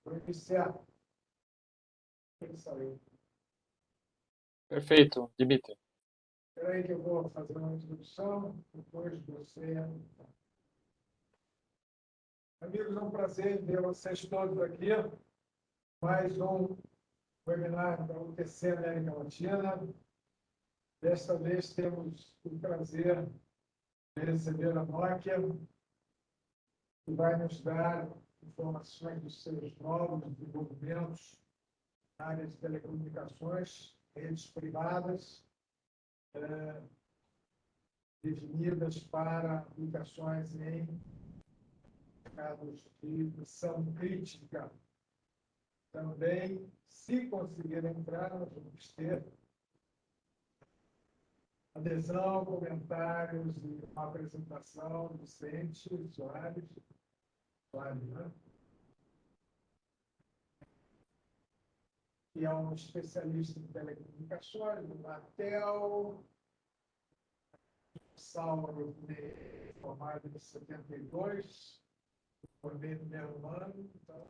Vou iniciar. Isso aí. Perfeito, Dimitri. Espera aí que eu vou fazer uma introdução, depois você... Amigos, é um prazer ver vocês todos aqui. Mais um webinar da UTC América Latina. Desta vez temos o prazer de receber a Nokia, que vai nos dar informações dos seus novos desenvolvimentos na área de telecomunicações, redes privadas, definidas para aplicações em mercados de missão crítica. Também, se conseguir entrar, nós vamos ter adesão, comentários e uma apresentação docente, usuários, né? Que é um especialista em telecomunicações, do Natel, Saulo, formado em 72, formei no mesmo ano, então,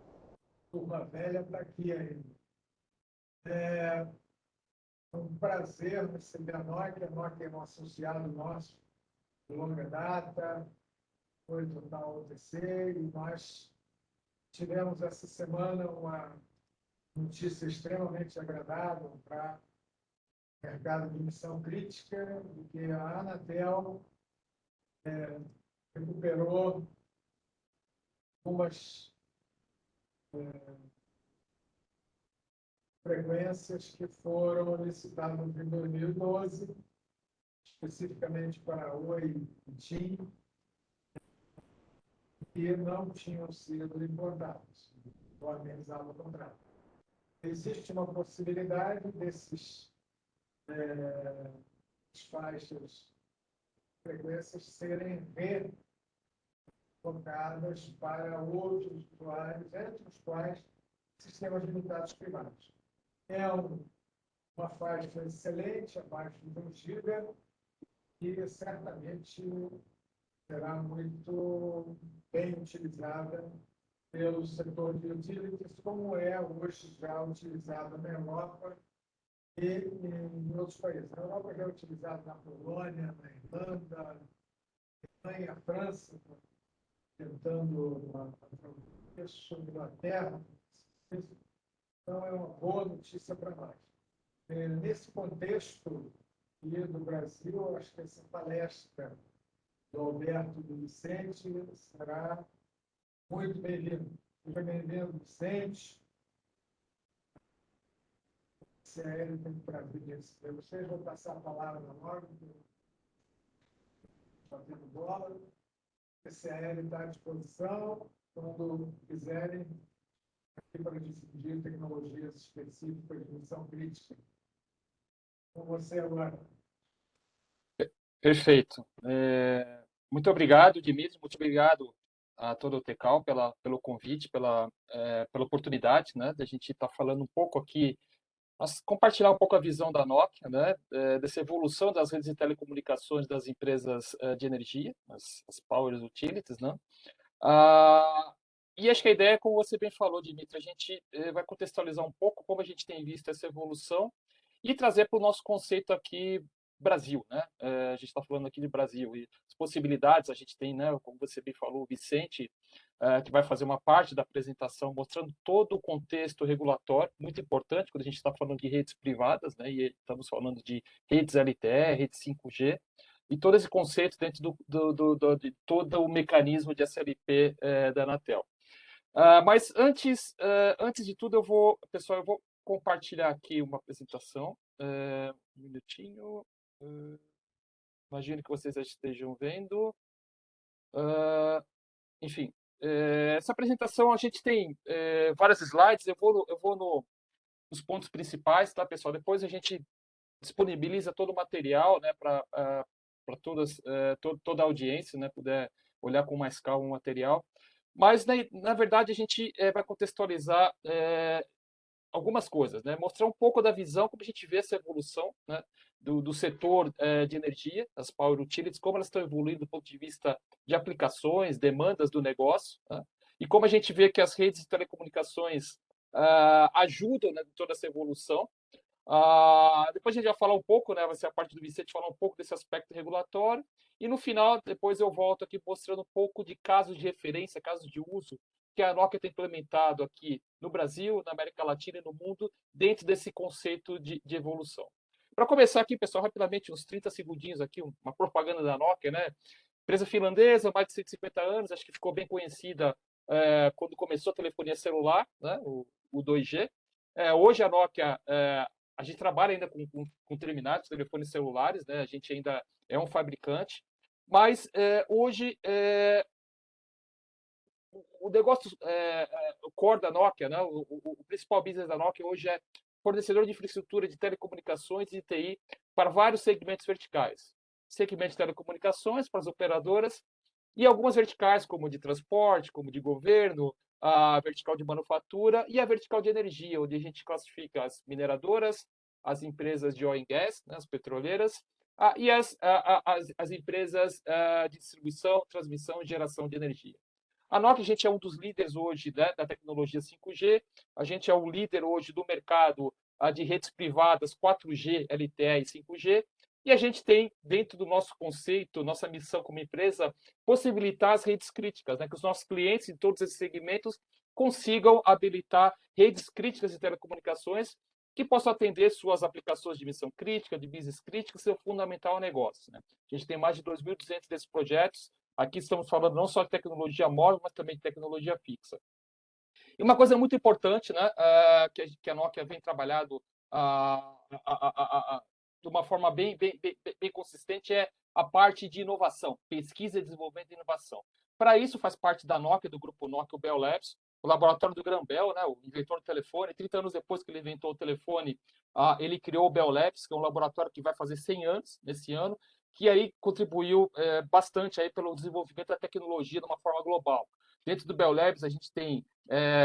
turma velha está aqui ainda. É um prazer receber a Nokia. A Nokia é um associado nosso de longa data, foi do UTC, e nós tivemos essa semana uma notícia extremamente agradável para o mercado de missão crítica, de que a Anatel recuperou algumas frequências que foram licitadas em 2012, especificamente para Oi e TIM, que não tinham sido importados, ou amenizado o contrato. Existe uma possibilidade desses faixas frequências serem refocadas para outros usuários, entre os quais sistemas limitados privados. É uma faixa excelente, abaixo de 1 GB, e certamente será muito bem utilizada pelo setor de utilities, como é hoje já utilizada na Europa e em outros países. Na Europa já é utilizada na Polônia, na Irlanda, na Alemanha, França, tentando isso, Inglaterra. Então, é uma boa notícia para nós. Nesse contexto do Brasil, acho que essa palestra do Alberto e do Vicente será muito bem-vinda. Seja bem-vindo, Vicente. Se a ele tem prazer de receber vocês, vou passar a palavra na hora, fazendo bola. A CL está à disposição, quando quiserem, aqui para difundir tecnologias específicas de missão crítica. Com você agora. Perfeito. Muito obrigado, Dimitri, muito obrigado a toda o Tecal pelo convite, pela oportunidade, né, de a gente estar falando um pouco aqui, compartilhar um pouco a visão da Nokia, né, dessa evolução das redes de telecomunicações das empresas de energia, as Power Utilities, né. E acho que a ideia, como você bem falou, Dimitri, a gente vai contextualizar um pouco como a gente tem visto essa evolução e trazer para o nosso conceito aqui Brasil, né? A gente está falando aqui de Brasil e as possibilidades a gente tem, né? Como você bem falou, o Vicente, que vai fazer uma parte da apresentação mostrando todo o contexto regulatório, muito importante quando a gente está falando de redes privadas, né? E estamos falando de redes LTE, redes 5G, e todo esse conceito dentro de todo o mecanismo de SLP da Anatel. Mas antes de tudo, pessoal, eu vou compartilhar aqui uma apresentação. Um minutinho. Imagino que vocês já estejam vendo. Enfim, essa apresentação a gente tem vários slides. Eu vou nos pontos principais, tá, pessoal? Depois a gente disponibiliza todo o material, né, para toda a audiência, né, puder olhar com mais calma o material. Mas, na verdade, a gente vai contextualizar algumas coisas, né? Mostrar um pouco da visão, como a gente vê essa evolução, né, do setor de energia, as Power Utilities, como elas estão evoluindo do ponto de vista de aplicações, demandas do negócio, né? e como a gente vê que as redes de telecomunicações ajudam, né, toda essa evolução. Depois a gente vai falar um pouco, né, vai ser a parte do Vicente falar um pouco desse aspecto regulatório, e no final, depois eu volto aqui mostrando um pouco de casos de referência, casos de uso, que a Nokia tem implementado aqui no Brasil, na América Latina e no mundo, dentro desse conceito de evolução. Para começar aqui, pessoal, rapidamente, uns 30 segundinhos aqui, uma propaganda da Nokia, né? Empresa finlandesa, mais de 150 anos, acho que ficou bem conhecida quando começou a telefonia celular, né? O 2G. Hoje a Nokia, a gente trabalha ainda com terminais de telefones celulares, né? A gente ainda é um fabricante, mas hoje o negócio, o core da Nokia, né? O principal business da Nokia hoje é fornecedor de infraestrutura de telecomunicações e TI para vários segmentos verticais. Segmento de telecomunicações para as operadoras e algumas verticais, como de transporte, como de governo, a vertical de manufatura e a vertical de energia, onde a gente classifica as mineradoras, as empresas de oil and gas, né, as petroleiras, e as empresas de distribuição, transmissão e geração de energia. A Nokia, a gente é um dos líderes hoje, né, da tecnologia 5G, a gente é o líder hoje do mercado de redes privadas 4G, LTE e 5G, e a gente tem, dentro do nosso conceito, nossa missão como empresa, possibilitar as redes críticas, né, que os nossos clientes em todos esses segmentos consigam habilitar redes críticas de telecomunicações que possam atender suas aplicações de missão crítica, de business crítica, seu fundamental negócio. Né? A gente tem mais de 2.200 desses projetos. Aqui estamos falando não só de tecnologia móvel, mas também de tecnologia fixa. E uma coisa muito importante, né, que a Nokia vem trabalhando de uma forma bem consistente é a parte de inovação, pesquisa, desenvolvimento e inovação. Para isso, faz parte da Nokia, do grupo Nokia, o Bell Labs, o laboratório do Graham Bell, né, o inventor do telefone. 30 anos depois que ele inventou o telefone, ele criou o Bell Labs, que é um laboratório que vai fazer 100 anos nesse ano, que aí contribuiu bastante aí pelo desenvolvimento da tecnologia de uma forma global. Dentro do Bell Labs, a gente tem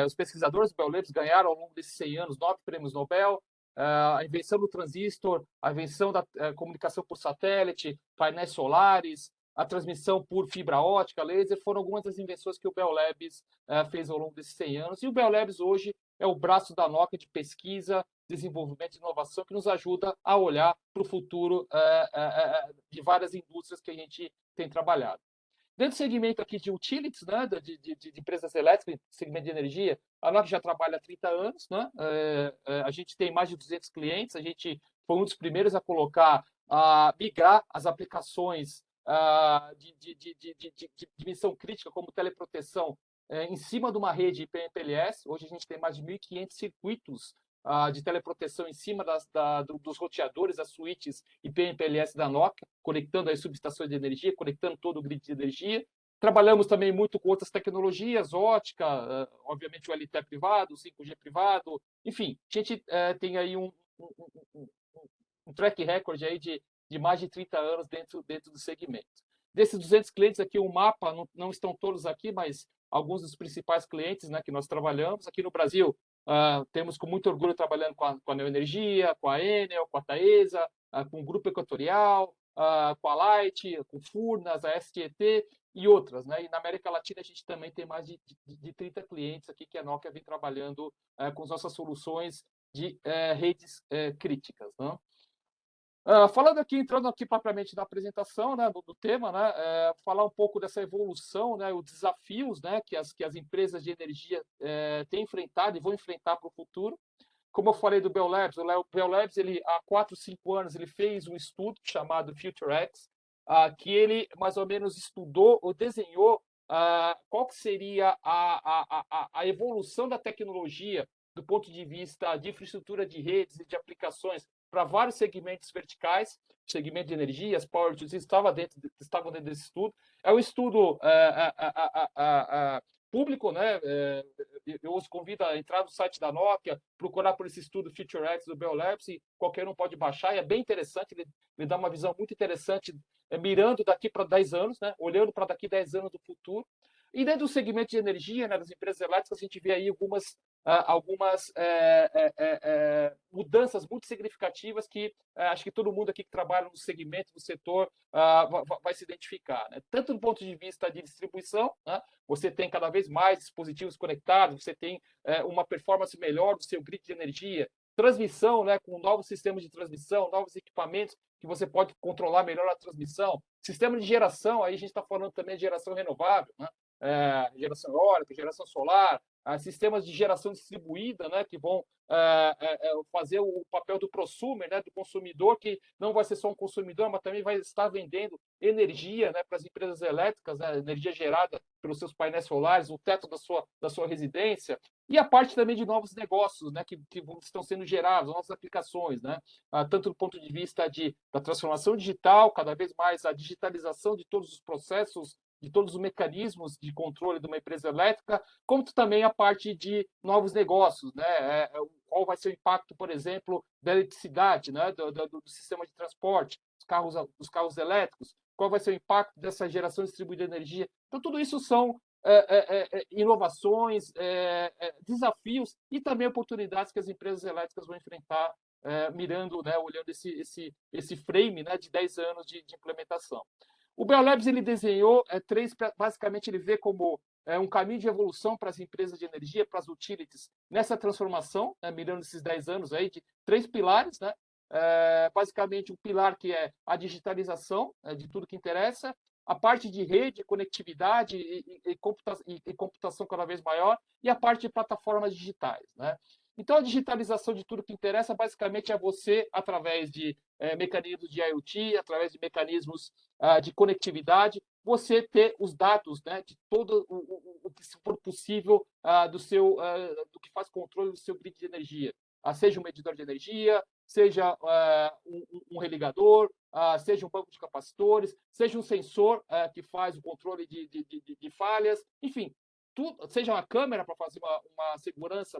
os pesquisadores do Bell Labs ganharam ao longo desses 100 anos 9 prêmios Nobel, a invenção do transistor, a invenção da comunicação por satélite, painéis solares, a transmissão por fibra ótica, laser, foram algumas das invenções que o Bell Labs fez ao longo desses 100 anos. E o Bell Labs hoje é o braço da Nokia de pesquisa, desenvolvimento e inovação que nos ajuda a olhar para o futuro de várias indústrias que a gente tem trabalhado. Dentro do segmento aqui de utilities, né, de empresas elétricas, segmento de energia, a Nokia já trabalha há 30 anos, né? A gente tem mais de 200 clientes, a gente foi um dos primeiros a colocar, migrar as aplicações de missão crítica, como teleproteção, em cima de uma rede IP/MPLS. Hoje a gente tem mais de 1.500 circuitos de teleproteção em cima dos roteadores, das suítes IP/MPLS da Nokia, conectando as subestações de energia, conectando todo o grid de energia. Trabalhamos também muito com outras tecnologias, ótica, obviamente o LTE privado, o 5G privado, enfim, a gente tem aí um track record aí de mais de 30 anos dentro do segmento. Desses 200 clientes aqui, o mapa, não estão todos aqui, mas alguns dos principais clientes, né, que nós trabalhamos. Aqui no Brasil, temos com muito orgulho trabalhando com a Neoenergia, com a Enel, com a Taesa, com o Grupo Equatorial, com a Light, com o Furnas, a STT e outras. Né? E na América Latina a gente também tem mais de 30 clientes aqui que a Nokia vem trabalhando com as nossas soluções de redes críticas. Né? Falando aqui, entrando aqui propriamente na apresentação, né, do tema, né, falar um pouco dessa evolução, né, os desafios, né, que as empresas de energia têm enfrentado e vão enfrentar para o futuro. Como eu falei do Bell Labs, o Bell Labs, ele, há 4, 5 anos, ele fez um estudo chamado FutureX, que ele mais ou menos estudou ou desenhou qual que seria a evolução da tecnologia do ponto de vista de infraestrutura de redes e de aplicações para vários segmentos verticais, segmento de energias, power to estavam dentro desse estudo. É um estudo público, né? Eu os convido a entrar no site da Nokia, procurar por esse estudo FutureX do Bell Labs, e qualquer um pode baixar, e é bem interessante, ele dá uma visão muito interessante, mirando daqui para 10 anos, né? Olhando para daqui 10 anos do futuro. E dentro do segmento de energia, né, das empresas elétricas, a gente vê aí algumas algumas mudanças muito significativas que acho que todo mundo aqui que trabalha no segmento, no setor, vai se identificar, né? Tanto do ponto de vista de distribuição, né? Você tem cada vez mais dispositivos conectados, você tem uma performance melhor do seu grid de energia, transmissão, né, com novos sistemas de transmissão, novos equipamentos que você pode controlar melhor a transmissão, sistema de geração, aí a gente está falando também de geração renovável, né? Geração eólica, geração solar, sistemas de geração distribuída, né, que vão fazer o papel do prosumer, né, do consumidor, que não vai ser só um consumidor, mas também vai estar vendendo energia, né, para as empresas elétricas, né, energia gerada pelos seus painéis solares, o teto da sua residência, e a parte também de novos negócios, né, que estão sendo gerados, novas aplicações, né, tanto do ponto de vista da transformação digital, cada vez mais a digitalização de todos os processos, de todos os mecanismos de controle de uma empresa elétrica, como também a parte de novos negócios, né? Qual vai ser o impacto, por exemplo, da eletricidade, né? do sistema de transporte, dos carros elétricos, qual vai ser o impacto dessa geração distribuída de energia. Então, tudo isso são inovações, desafios e também oportunidades que as empresas elétricas vão enfrentar, mirando, né, olhando esse frame, né, de 10 anos de implementação. O Bell Labs ele desenhou basicamente ele vê como um caminho de evolução para as empresas de energia, para as utilities, nessa transformação, né, mirando esses 10 anos aí, de 3 pilares, né? Basicamente, um pilar que é a digitalização de tudo que interessa, a parte de rede, conectividade e computação cada vez maior, e a parte de plataformas digitais, né? Então, a digitalização de tudo que interessa, basicamente, é você, através de mecanismos de IoT, através de mecanismos de conectividade, você ter os dados, né, de todo o que for possível do que faz controle do seu grid de energia. Seja um medidor de energia, seja um religador, seja um banco de capacitores, seja um sensor que faz o controle de falhas, enfim, seja uma câmera para fazer uma segurança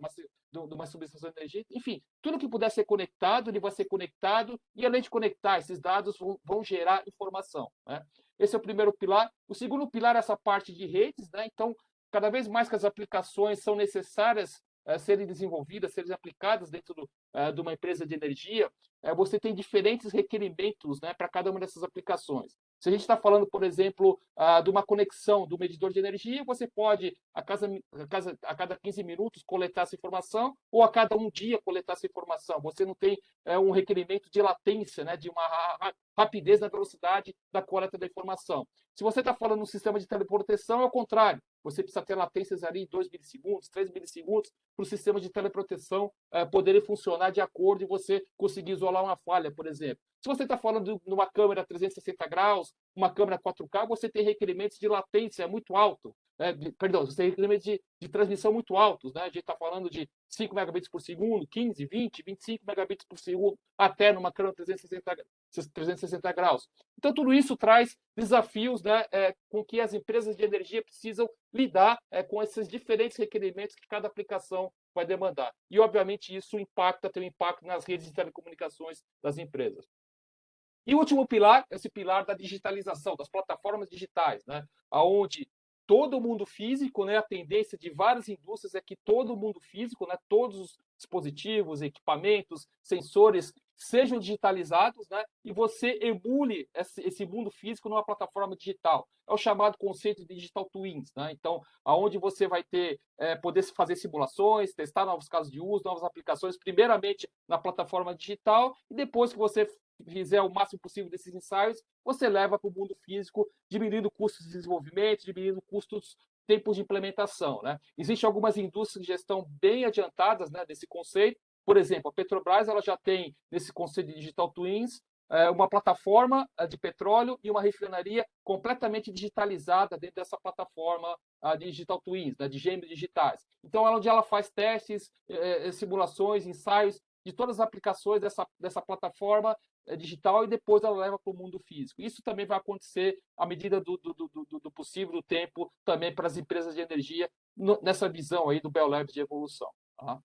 de uma subestação de energia, enfim, tudo que puder ser conectado, ele vai ser conectado, e além de conectar, esses dados vão gerar informação, né? Esse é o primeiro pilar. O segundo pilar é essa parte de redes, né? Então, cada vez mais que as aplicações são necessárias serem desenvolvidas, serem aplicadas dentro de uma empresa de energia, você tem diferentes requerimentos, né, para cada uma dessas aplicações. Se a gente está falando, por exemplo, de uma conexão do medidor de energia, você pode, a cada 15 minutos, coletar essa informação, ou a cada um dia coletar essa informação. Você não tem um requerimento de latência, né, de uma rapidez na velocidade da coleta da informação. Se você está falando no sistema de teleproteção, é o contrário. Você precisa ter latências ali 2 milissegundos, 3 milissegundos, para o sistema de teleproteção poderem funcionar de acordo e você conseguir isolar uma falha, por exemplo. Se você está falando de uma câmera 360 graus, uma câmera 4K, você tem requerimentos de latência muito alto, né? Perdão, você tem requerimentos de transmissão muito altos, né? A gente está falando de 5 megabits por segundo, 15, 20, 25 megabits por segundo, até numa câmera 360 graus. Então, tudo isso traz desafios, né, com que as empresas de energia precisam lidar com esses diferentes requerimentos que cada aplicação vai demandar. E, obviamente, isso tem um impacto nas redes de telecomunicações das empresas. E o último pilar, esse pilar da digitalização, das plataformas digitais, né? Onde todo o mundo físico, né, a tendência de várias indústrias é que todo o mundo físico, né, todos os dispositivos, equipamentos, sensores sejam digitalizados, né, e você emule esse mundo físico numa plataforma digital. É o chamado conceito de digital twins, né? Então, aonde você vai poder fazer simulações, testar novos casos de uso, novas aplicações, primeiramente na plataforma digital, e depois que você fizer o máximo possível desses ensaios, você leva para o mundo físico, diminuindo custos de desenvolvimento, diminuindo custos, tempos de implementação, né? Existem algumas indústrias que já estão bem adiantadas, né, desse conceito. Por exemplo, a Petrobras ela já tem, nesse conceito de Digital Twins, uma plataforma de petróleo e uma refinaria completamente digitalizada dentro dessa plataforma de Digital Twins, né, de gêmeos digitais. Então, é onde ela faz testes, simulações, ensaios de todas as aplicações dessa plataforma digital e depois ela leva para o mundo físico. Isso também vai acontecer à medida do possível, do tempo, também para as empresas de energia, nessa visão aí do Bell Labs de evolução. Tá?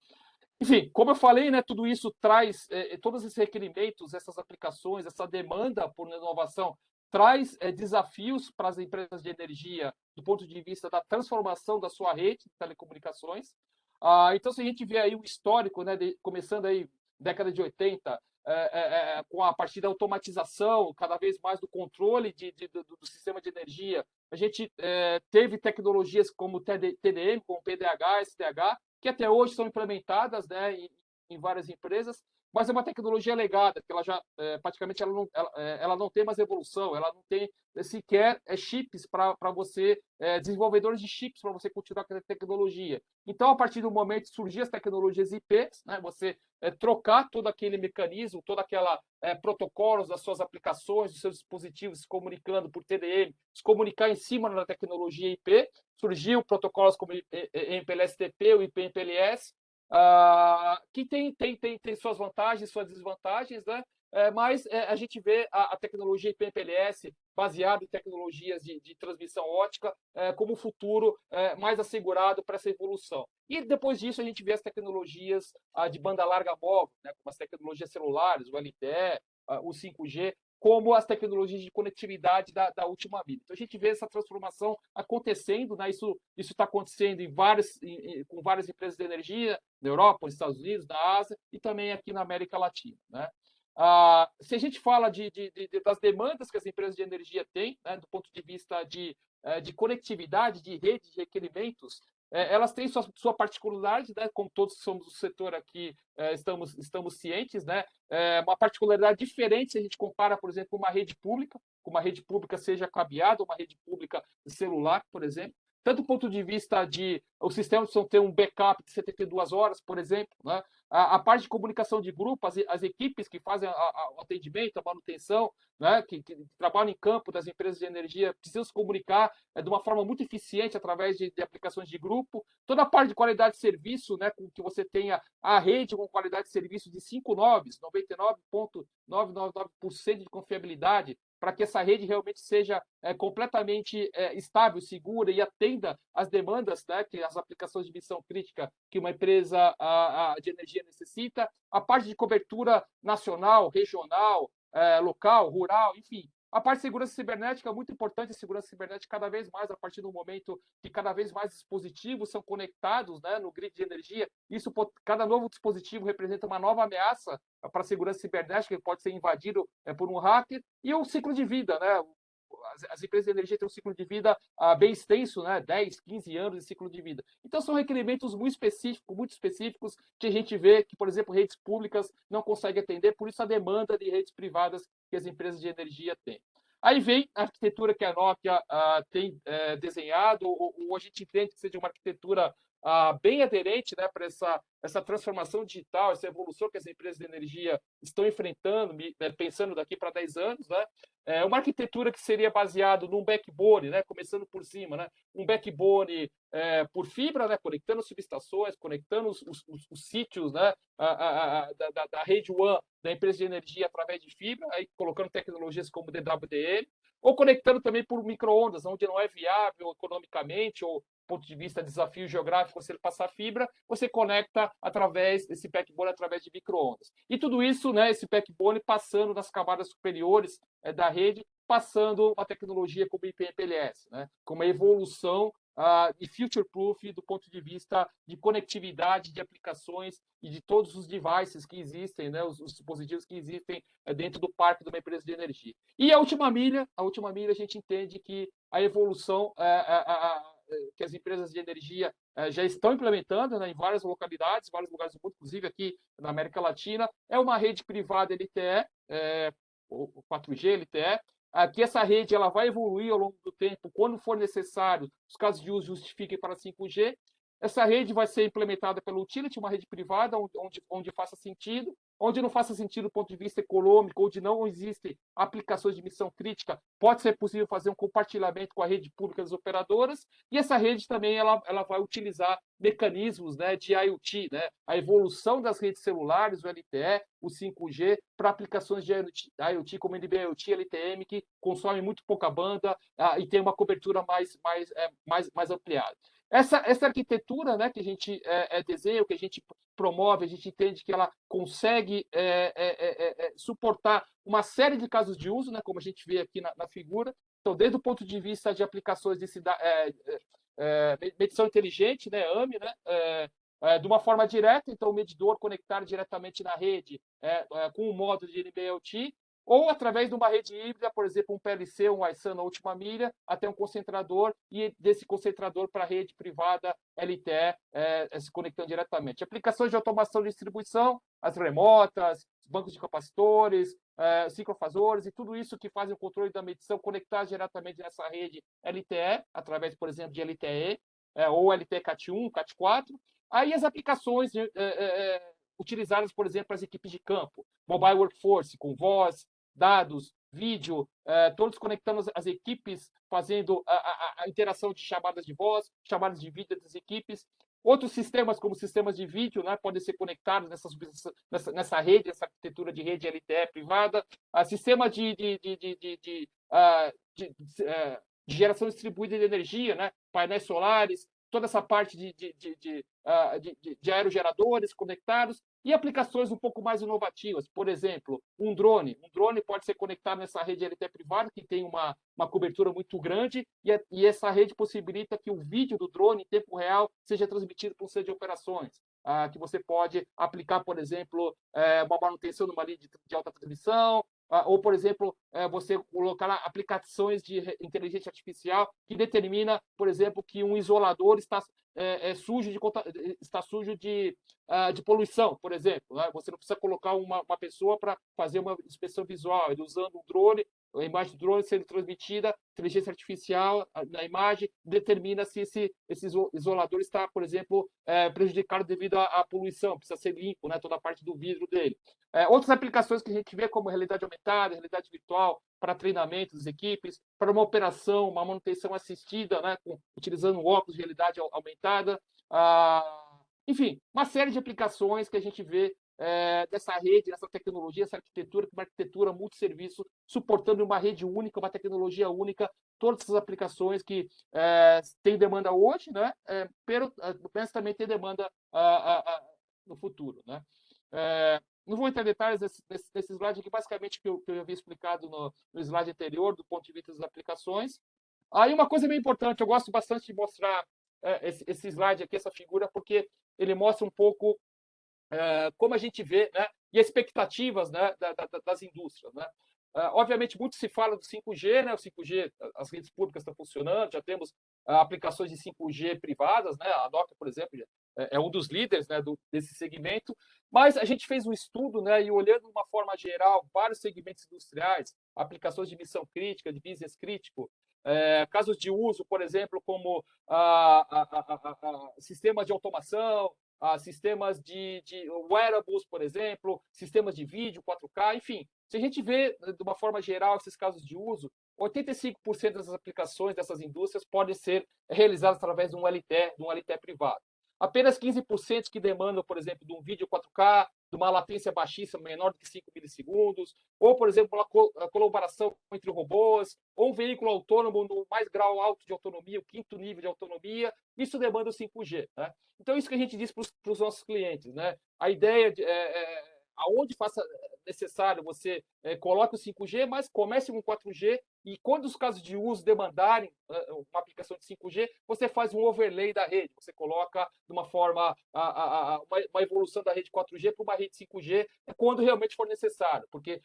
Enfim, como eu falei, né, tudo isso traz, todos esses requerimentos, essas aplicações, essa demanda por inovação, traz desafios para as empresas de energia do ponto de vista da transformação da sua rede de telecomunicações. Então, se a gente vê aí um histórico, né, começando aí década de 80, com a partir da automatização, cada vez mais do controle do sistema de energia, a gente teve tecnologias como TDM, como PDH, SDH, que até hoje são implementadas, né, em várias empresas, mas é uma tecnologia legada, que ela já praticamente ela não tem mais evolução, ela não tem sequer chips para você, desenvolvedores de chips para você continuar com a tecnologia. Então, a partir do momento que surgiam as tecnologias IPs, né, você trocar todo aquele mecanismo, toda aquela protocolos das suas aplicações, dos seus dispositivos se comunicando por TDM, se comunicar em cima da tecnologia IP, surgiu protocolos como MPLS-TP, o IP-MPLS, que tem suas vantagens, suas desvantagens, né? Mas a gente vê a tecnologia IP-MPLS baseada em tecnologias de transmissão ótica como um futuro mais assegurado para essa evolução. E depois disso a gente vê as tecnologias de banda larga móvel, né, como as tecnologias celulares, o LTE, o 5G, como as tecnologias de conectividade da última milha. Então a gente vê essa transformação acontecendo, né? Isso está acontecendo com várias empresas de energia, na Europa, nos Estados Unidos, na Ásia e também aqui na América Latina, né? Se a gente fala das demandas que as empresas de energia têm, né, do ponto de vista de conectividade, de rede, de requerimentos, elas têm sua particularidade, né, como todos somos do setor aqui, estamos cientes, né, uma particularidade diferente se a gente compara, por exemplo, com uma rede pública seja cabeada, uma rede pública celular, por exemplo. Tanto do ponto de vista os sistemas precisam ter um backup de 72 horas, por exemplo, né? A parte de comunicação de grupo, as equipes que fazem o atendimento, a manutenção, né, que trabalham em campo das empresas de energia, precisam se comunicar de uma forma muito eficiente através de aplicações de grupo. Toda a parte de qualidade de serviço, né, com que você tenha a rede com qualidade de serviço de 5 nobres, 99,999% de confiabilidade, para que essa rede realmente seja completamente estável, segura e atenda às demandas, né, que as aplicações de missão crítica que uma empresa de energia necessita, a parte de cobertura nacional, regional, local, rural, enfim. A parte de segurança cibernética é muito importante, a segurança cibernética cada vez mais, a partir do momento que cada vez mais dispositivos são conectados, né, no grid de energia, cada novo dispositivo representa uma nova ameaça para a segurança cibernética, que pode ser invadido por um hacker, e o ciclo de vida, né? As empresas de energia têm um ciclo de vida bem extenso, né? 10, 15 anos de ciclo de vida. Então, são requerimentos muito específicos, que a gente vê que, por exemplo, redes públicas não conseguem atender, por isso a demanda de redes privadas que as empresas de energia têm. Aí vem a arquitetura que a Nokia tem desenhado, ou a gente entende que seja uma arquitetura bem aderente, né, para essa transformação digital, essa evolução que as empresas de energia estão enfrentando, pensando daqui para 10 anos, né? Uma arquitetura que seria baseado num backbone, né, começando por cima, né, um backbone por fibra, né, conectando subestações, conectando os sítios, né, da rede WAN da empresa de energia através de fibra, aí colocando tecnologias como DWDM, ou conectando também por micro-ondas, onde não é viável economicamente ou ponto de vista de desafio geográfico, você passar fibra, você conecta através desse backbone, através de micro-ondas. E tudo isso, né, esse backbone passando nas camadas superiores da rede, passando uma tecnologia como IP-MPLS, né, com uma evolução e future-proof do ponto de vista de conectividade de aplicações e de todos os devices que existem, né, os dispositivos que existem dentro do parque de uma empresa de energia. E a última milha a gente entende que a evolução que as empresas de energia já estão implementando, né, em várias localidades, vários lugares do mundo, inclusive aqui na América Latina, é uma rede privada LTE, o 4G LTE, que essa rede ela vai evoluir ao longo do tempo, quando for necessário, os casos de uso justifiquem para 5G. Essa rede vai ser implementada pelo utility, uma rede privada, onde faça sentido, onde não faça sentido do ponto de vista econômico, onde não existem aplicações de missão crítica, pode ser possível fazer um compartilhamento com a rede pública das operadoras, e essa rede também ela vai utilizar mecanismos, né, de IoT, né, a evolução das redes celulares, o LTE, o 5G, para aplicações de IoT, como NB-IoT, LTM, que consomem muito pouca banda e tem uma cobertura mais ampliada. Essa arquitetura, né, que a gente desenha, que a gente promove, a gente entende que ela consegue suportar uma série de casos de uso, né, como a gente vê aqui na figura. Então, desde o ponto de vista de aplicações de medição inteligente, né, AMI, né, de uma forma direta, então o medidor conectar diretamente na rede com o modo de NB-IoT, ou através de uma rede híbrida, por exemplo, um PLC, um ISAN na última milha, até um concentrador, e desse concentrador para a rede privada LTE se conectando diretamente. Aplicações de automação de distribuição, as remotas, bancos de capacitores, ciclofasores e tudo isso que fazem o controle da medição conectar diretamente nessa rede LTE, através, por exemplo, de LTE, ou LTE Cat1, Cat4. Aí as aplicações utilizadas, por exemplo, para as equipes de campo, mobile workforce, com voz, dados, vídeo, todos conectando as equipes, fazendo a interação de chamadas de voz, chamadas de vídeo das equipes. Outros sistemas, como sistemas de vídeo, né, podem ser conectados nessa rede, essa arquitetura de rede LTE privada. Sistemas de geração distribuída de energia, né, painéis solares, toda essa parte de aerogeradores conectados e aplicações um pouco mais inovativas. Por exemplo, um drone. Um drone pode ser conectado nessa rede LTE privada, que tem uma cobertura muito grande, e essa rede possibilita que o vídeo do drone, em tempo real, seja transmitido para um centro de operações. Que você pode aplicar, por exemplo, uma manutenção numa linha de alta transmissão, ou, por exemplo, você colocar aplicações de inteligência artificial que determina, por exemplo, que um isolador está sujo de poluição, por exemplo. Né? Você não precisa colocar uma pessoa para fazer uma inspeção visual. Ele usando um drone, a imagem do drone sendo transmitida, inteligência artificial na imagem determina se esse isolador está, por exemplo, prejudicado devido à poluição, precisa ser limpo, né, toda a parte do vidro dele. Outras aplicações que a gente vê, como realidade aumentada, realidade virtual, para treinamento das equipes, para uma operação, uma manutenção assistida, né, utilizando óculos de realidade aumentada. Enfim, uma série de aplicações que a gente vê dessa rede, dessa tecnologia, essa arquitetura, uma arquitetura multisserviço, suportando uma rede única, uma tecnologia única, todas essas aplicações que têm demanda hoje, né, mas também tem demanda no futuro. Né? Não vou entrar em detalhes nesse slide aqui, basicamente que eu havia explicado no slide anterior, do ponto de vista das aplicações. Aí uma coisa bem importante, eu gosto bastante de mostrar esse slide aqui, essa figura, porque ele mostra um pouco como a gente vê, né, e expectativas, né, das indústrias. Né? Obviamente, muito se fala do 5G, né? O 5G, as redes públicas estão funcionando, já temos aplicações de 5G privadas, né? A Nokia, por exemplo, é um dos líderes, né, desse segmento, mas a gente fez um estudo, né, e olhando de uma forma geral vários segmentos industriais, aplicações de missão crítica, de business crítico, casos de uso, por exemplo, como sistemas de automação, sistemas de wearables, por exemplo, sistemas de vídeo 4K, enfim. Se a gente vê, de uma forma geral, esses casos de uso, 85% das aplicações dessas indústrias podem ser realizadas através de um LTE privado. Apenas 15% que demandam, por exemplo, de um vídeo 4K, de uma latência baixíssima, menor do que 5 milissegundos, ou, por exemplo, a colaboração entre robôs, ou um veículo autônomo no mais grau alto de autonomia, o quinto nível de autonomia, isso demanda o 5G. Né? Então, isso que a gente diz para os nossos clientes. Né? A ideia de aonde faça necessário, você coloque o 5G, mas comece com o 4G, e quando os casos de uso demandarem uma aplicação de 5G, você faz um overlay da rede, você coloca de uma forma uma evolução da rede 4G para uma rede 5G quando realmente for necessário, porque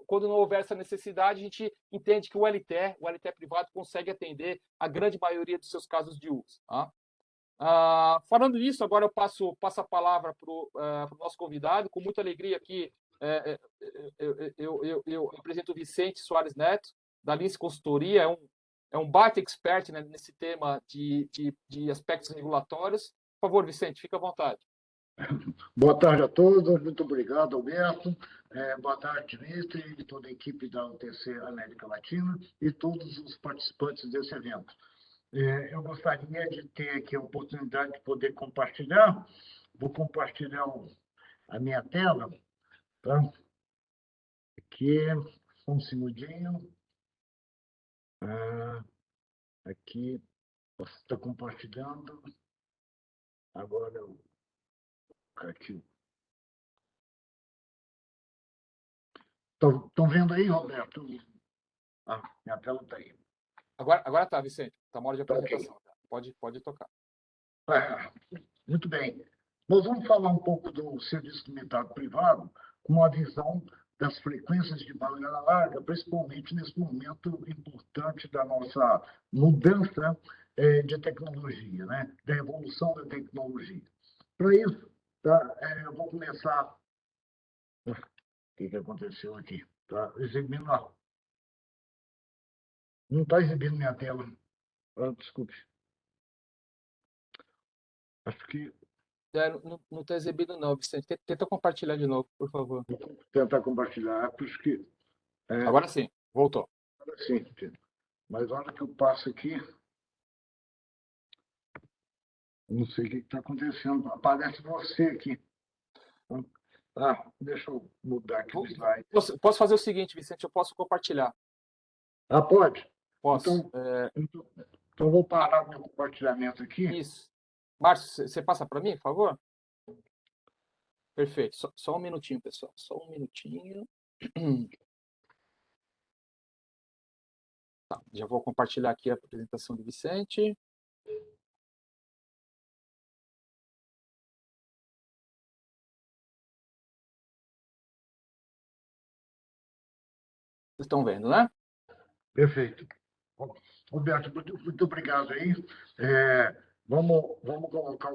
quando não houver essa necessidade, a gente entende que o LTE privado consegue atender a grande maioria dos seus casos de uso. Tá? Falando nisso, agora eu passo a palavra para o nosso convidado, com muita alegria aqui. Eu apresento o Vicente Soares Neto, da Lince Consultoria, é um baita expert, né, nesse tema de aspectos regulatórios. Por favor, Vicente, fica à vontade. Boa tarde a todos, muito obrigado, Alberto. Boa tarde, Vitor, e toda a equipe da UTC América Latina e todos os participantes desse evento. Eu gostaria de ter aqui a oportunidade de poder compartilhar. Vou compartilhar a minha tela. Tá? Aqui, um segundinho. Aqui, está compartilhando. Agora, aqui. Estão vendo aí, Roberto? Minha tela está aí. Agora tá, Vicente. Está uma hora de apresentação. Okay. Pode tocar. Muito bem. Nós vamos falar um pouco do serviço limitado privado com uma visão das frequências de banda larga, principalmente nesse momento importante da nossa mudança de tecnologia, né? Da evolução da tecnologia. Para isso, tá? Eu vou começar. O que aconteceu aqui? Está exibindo lá. Não está exibindo minha tela. Desculpe. Acho que. Não está exibindo, não, Vicente. Tenta compartilhar de novo, por favor. Vou tentar compartilhar. Acho que. Agora sim, voltou. Agora sim, mas a hora que eu passo aqui. Não sei o que está acontecendo. Aparece você aqui. Deixa eu mudar aqui o slide. Posso fazer o seguinte, Vicente, eu posso compartilhar. Pode? Posso. Então vou parar o meu compartilhamento aqui. Isso. Márcio, você passa para mim, por favor? Perfeito. Só um minutinho, pessoal. Só um minutinho. Tá, já vou compartilhar aqui a apresentação do Vicente. Vocês estão vendo, né? Perfeito. Roberto, muito obrigado aí. Vamos colocar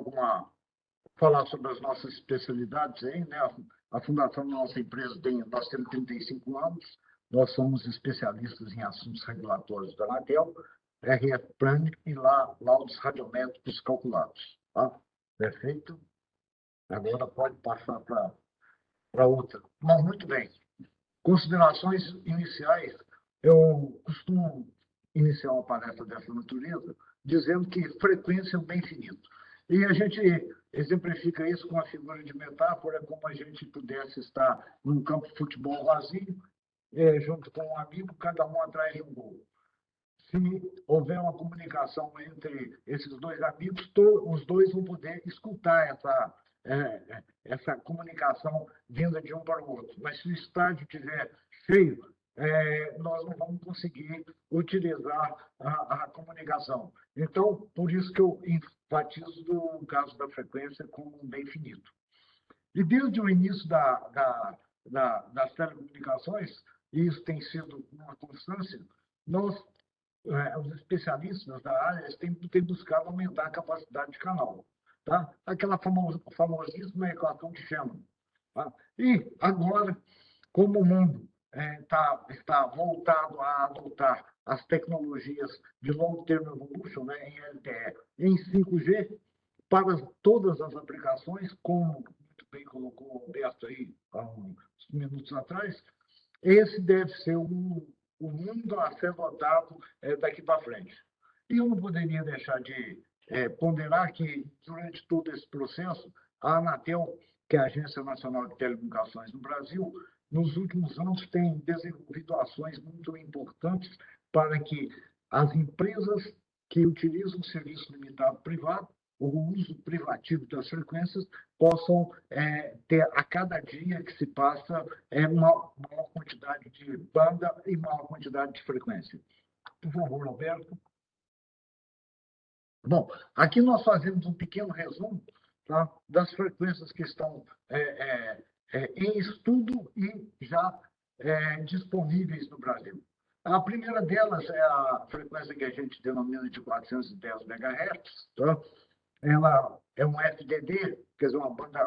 falar sobre as nossas especialidades aí, né? A fundação da nossa empresa nós temos 35 anos, nós somos especialistas em assuntos regulatórios da Anatel, RF Planning e laudos radiométricos calculados. Tá? Perfeito? Agora pode passar para outra. Mas muito bem. Considerações iniciais. Eu costumo iniciar uma palestra dessa natureza dizendo que frequência é um bem finito. E a gente exemplifica isso com a figura de metáfora, como a gente pudesse estar num campo de futebol vazio, junto com um amigo, cada um atrás de um gol. Se houver uma comunicação entre esses dois amigos, os dois vão poder escutar essa comunicação vinda de um para o outro. Mas se o estádio estiver cheio, nós não vamos conseguir utilizar a comunicação. Então, por isso que eu enfatizo o caso da frequência como um bem finito. E desde o início das telecomunicações, e isso tem sido uma constância, os especialistas da área têm buscado aumentar a capacidade de canal. Tá? Aquela famosíssima equação de Shannon. Tá? E agora, como o mundo está voltado a adotar as tecnologias de Long Term Evolution, né, em LTE, em 5G, para todas as aplicações, como muito bem colocou o Alberto aí há uns minutos atrás, esse deve ser o mundo a ser adotado daqui para frente. E eu não poderia deixar de ponderar que, durante todo esse processo, a Anatel, que é a Agência Nacional de Telecomunicações no Brasil, nos últimos anos tem desenvolvido ações muito importantes para que as empresas que utilizam o serviço limitado privado, o uso privativo das frequências, possam ter a cada dia que se passa maior quantidade de banda e maior quantidade de frequência. Por favor, Alberto. Bom, aqui nós fazemos um pequeno resumo, tá, das frequências que estão em estudo e já disponíveis no Brasil. A primeira delas é a frequência que a gente denomina de 410 MHz. Tá? Ela é um FDD, quer dizer, uma banda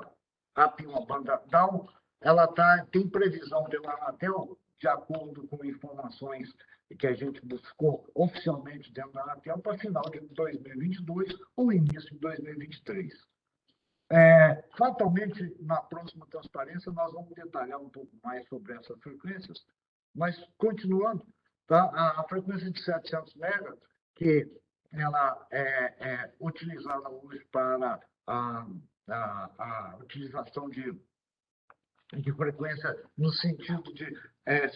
up e uma banda down. Ela tem previsão pela Anatel, de acordo com informações que a gente buscou oficialmente dentro da Anatel, para final de 2022 ou início de 2023. Fatalmente, na próxima transparência, nós vamos detalhar um pouco mais sobre essas frequências, mas, continuando, tá? A frequência de 700 MHz, que ela é utilizada hoje para a utilização de frequência no sentido de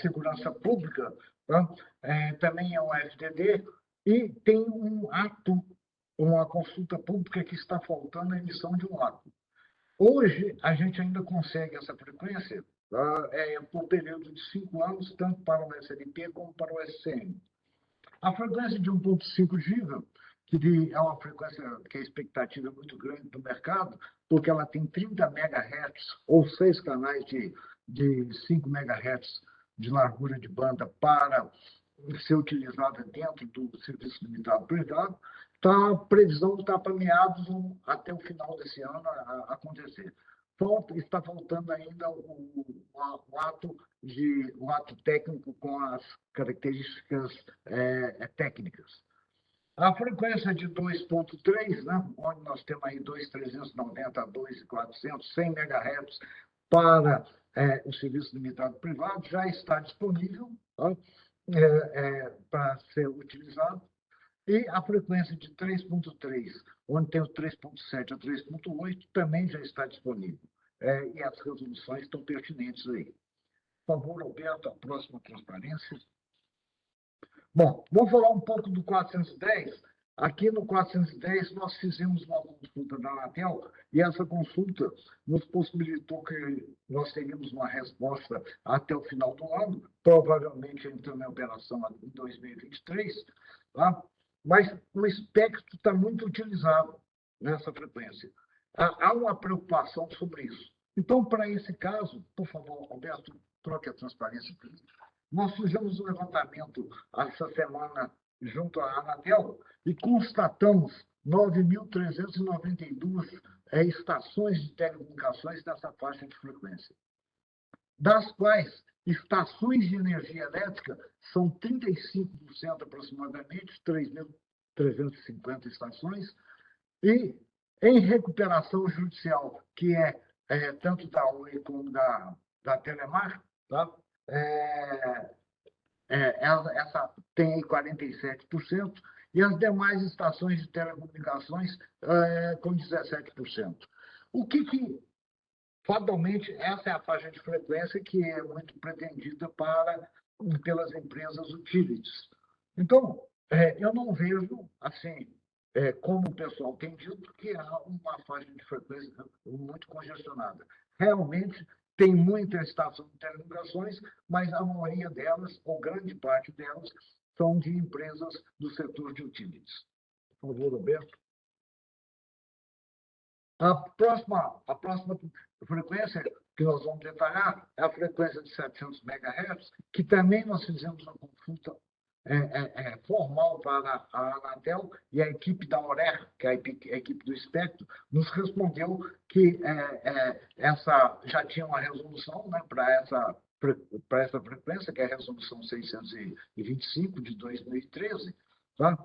segurança pública, tá? Também é um FDD, e tem um ato, uma consulta pública que está faltando a emissão de um ato. Hoje, a gente ainda consegue essa frequência por período de 5 anos, tanto para o SLP como para o SCM. A frequência de 1.5 GHz, que é uma frequência que a expectativa é muito grande do mercado, porque ela tem 30 MHz ou 6 canais de 5 MHz de largura de banda para ser utilizada dentro do serviço limitado privado. A previsão está para meados até o final desse ano a acontecer. Está faltando ainda o ato técnico com as características técnicas. A frequência de 2.3, né, onde nós temos aí 2.390 a 2.400, 100 MHz para o serviço limitado privado, já está disponível, tá? Para ser utilizado. E a frequência de 3.3, onde tem o 3.7 a 3.8, também já está disponível. E as resoluções estão pertinentes aí. Por favor, Alberto, a próxima transparência. Bom, vamos falar um pouco do 410. Aqui no 410, nós fizemos uma consulta da Anatel e essa consulta nos possibilitou que nós teríamos uma resposta até o final do ano, provavelmente entrando em operação em 2023, tá? Mas o espectro está muito utilizado nessa frequência. Há uma preocupação sobre isso. Então, para esse caso, por favor, Alberto, troque a transparência. Nós fizemos um levantamento essa semana junto à Anatel e constatamos 9.392 estações de telecomunicações nessa faixa de frequência, das quais estações de energia elétrica são 35% aproximadamente, 3.350 estações, e em recuperação judicial, que é tanto da Oi como da Telemar, tá? Essa tem 47%, e as demais estações de telecomunicações com 17%. O que fatalmente, essa é a faixa de frequência que é muito pretendida pelas empresas utilities. Então, eu não vejo, assim, como o pessoal tem dito, que há uma faixa de frequência muito congestionada. Realmente, tem muita estação de telecomunicações, mas a maioria delas, ou grande parte delas, são de empresas do setor de utilities. Por favor, Roberto. A próxima frequência que nós vamos detalhar é a frequência de 700 MHz, que também nós fizemos uma consulta formal para a Anatel, e a equipe da ORER, que é a equipe do espectro, nos respondeu que essa já tinha uma resolução, né, para essa frequência, que é a resolução 625 de 2013, tá?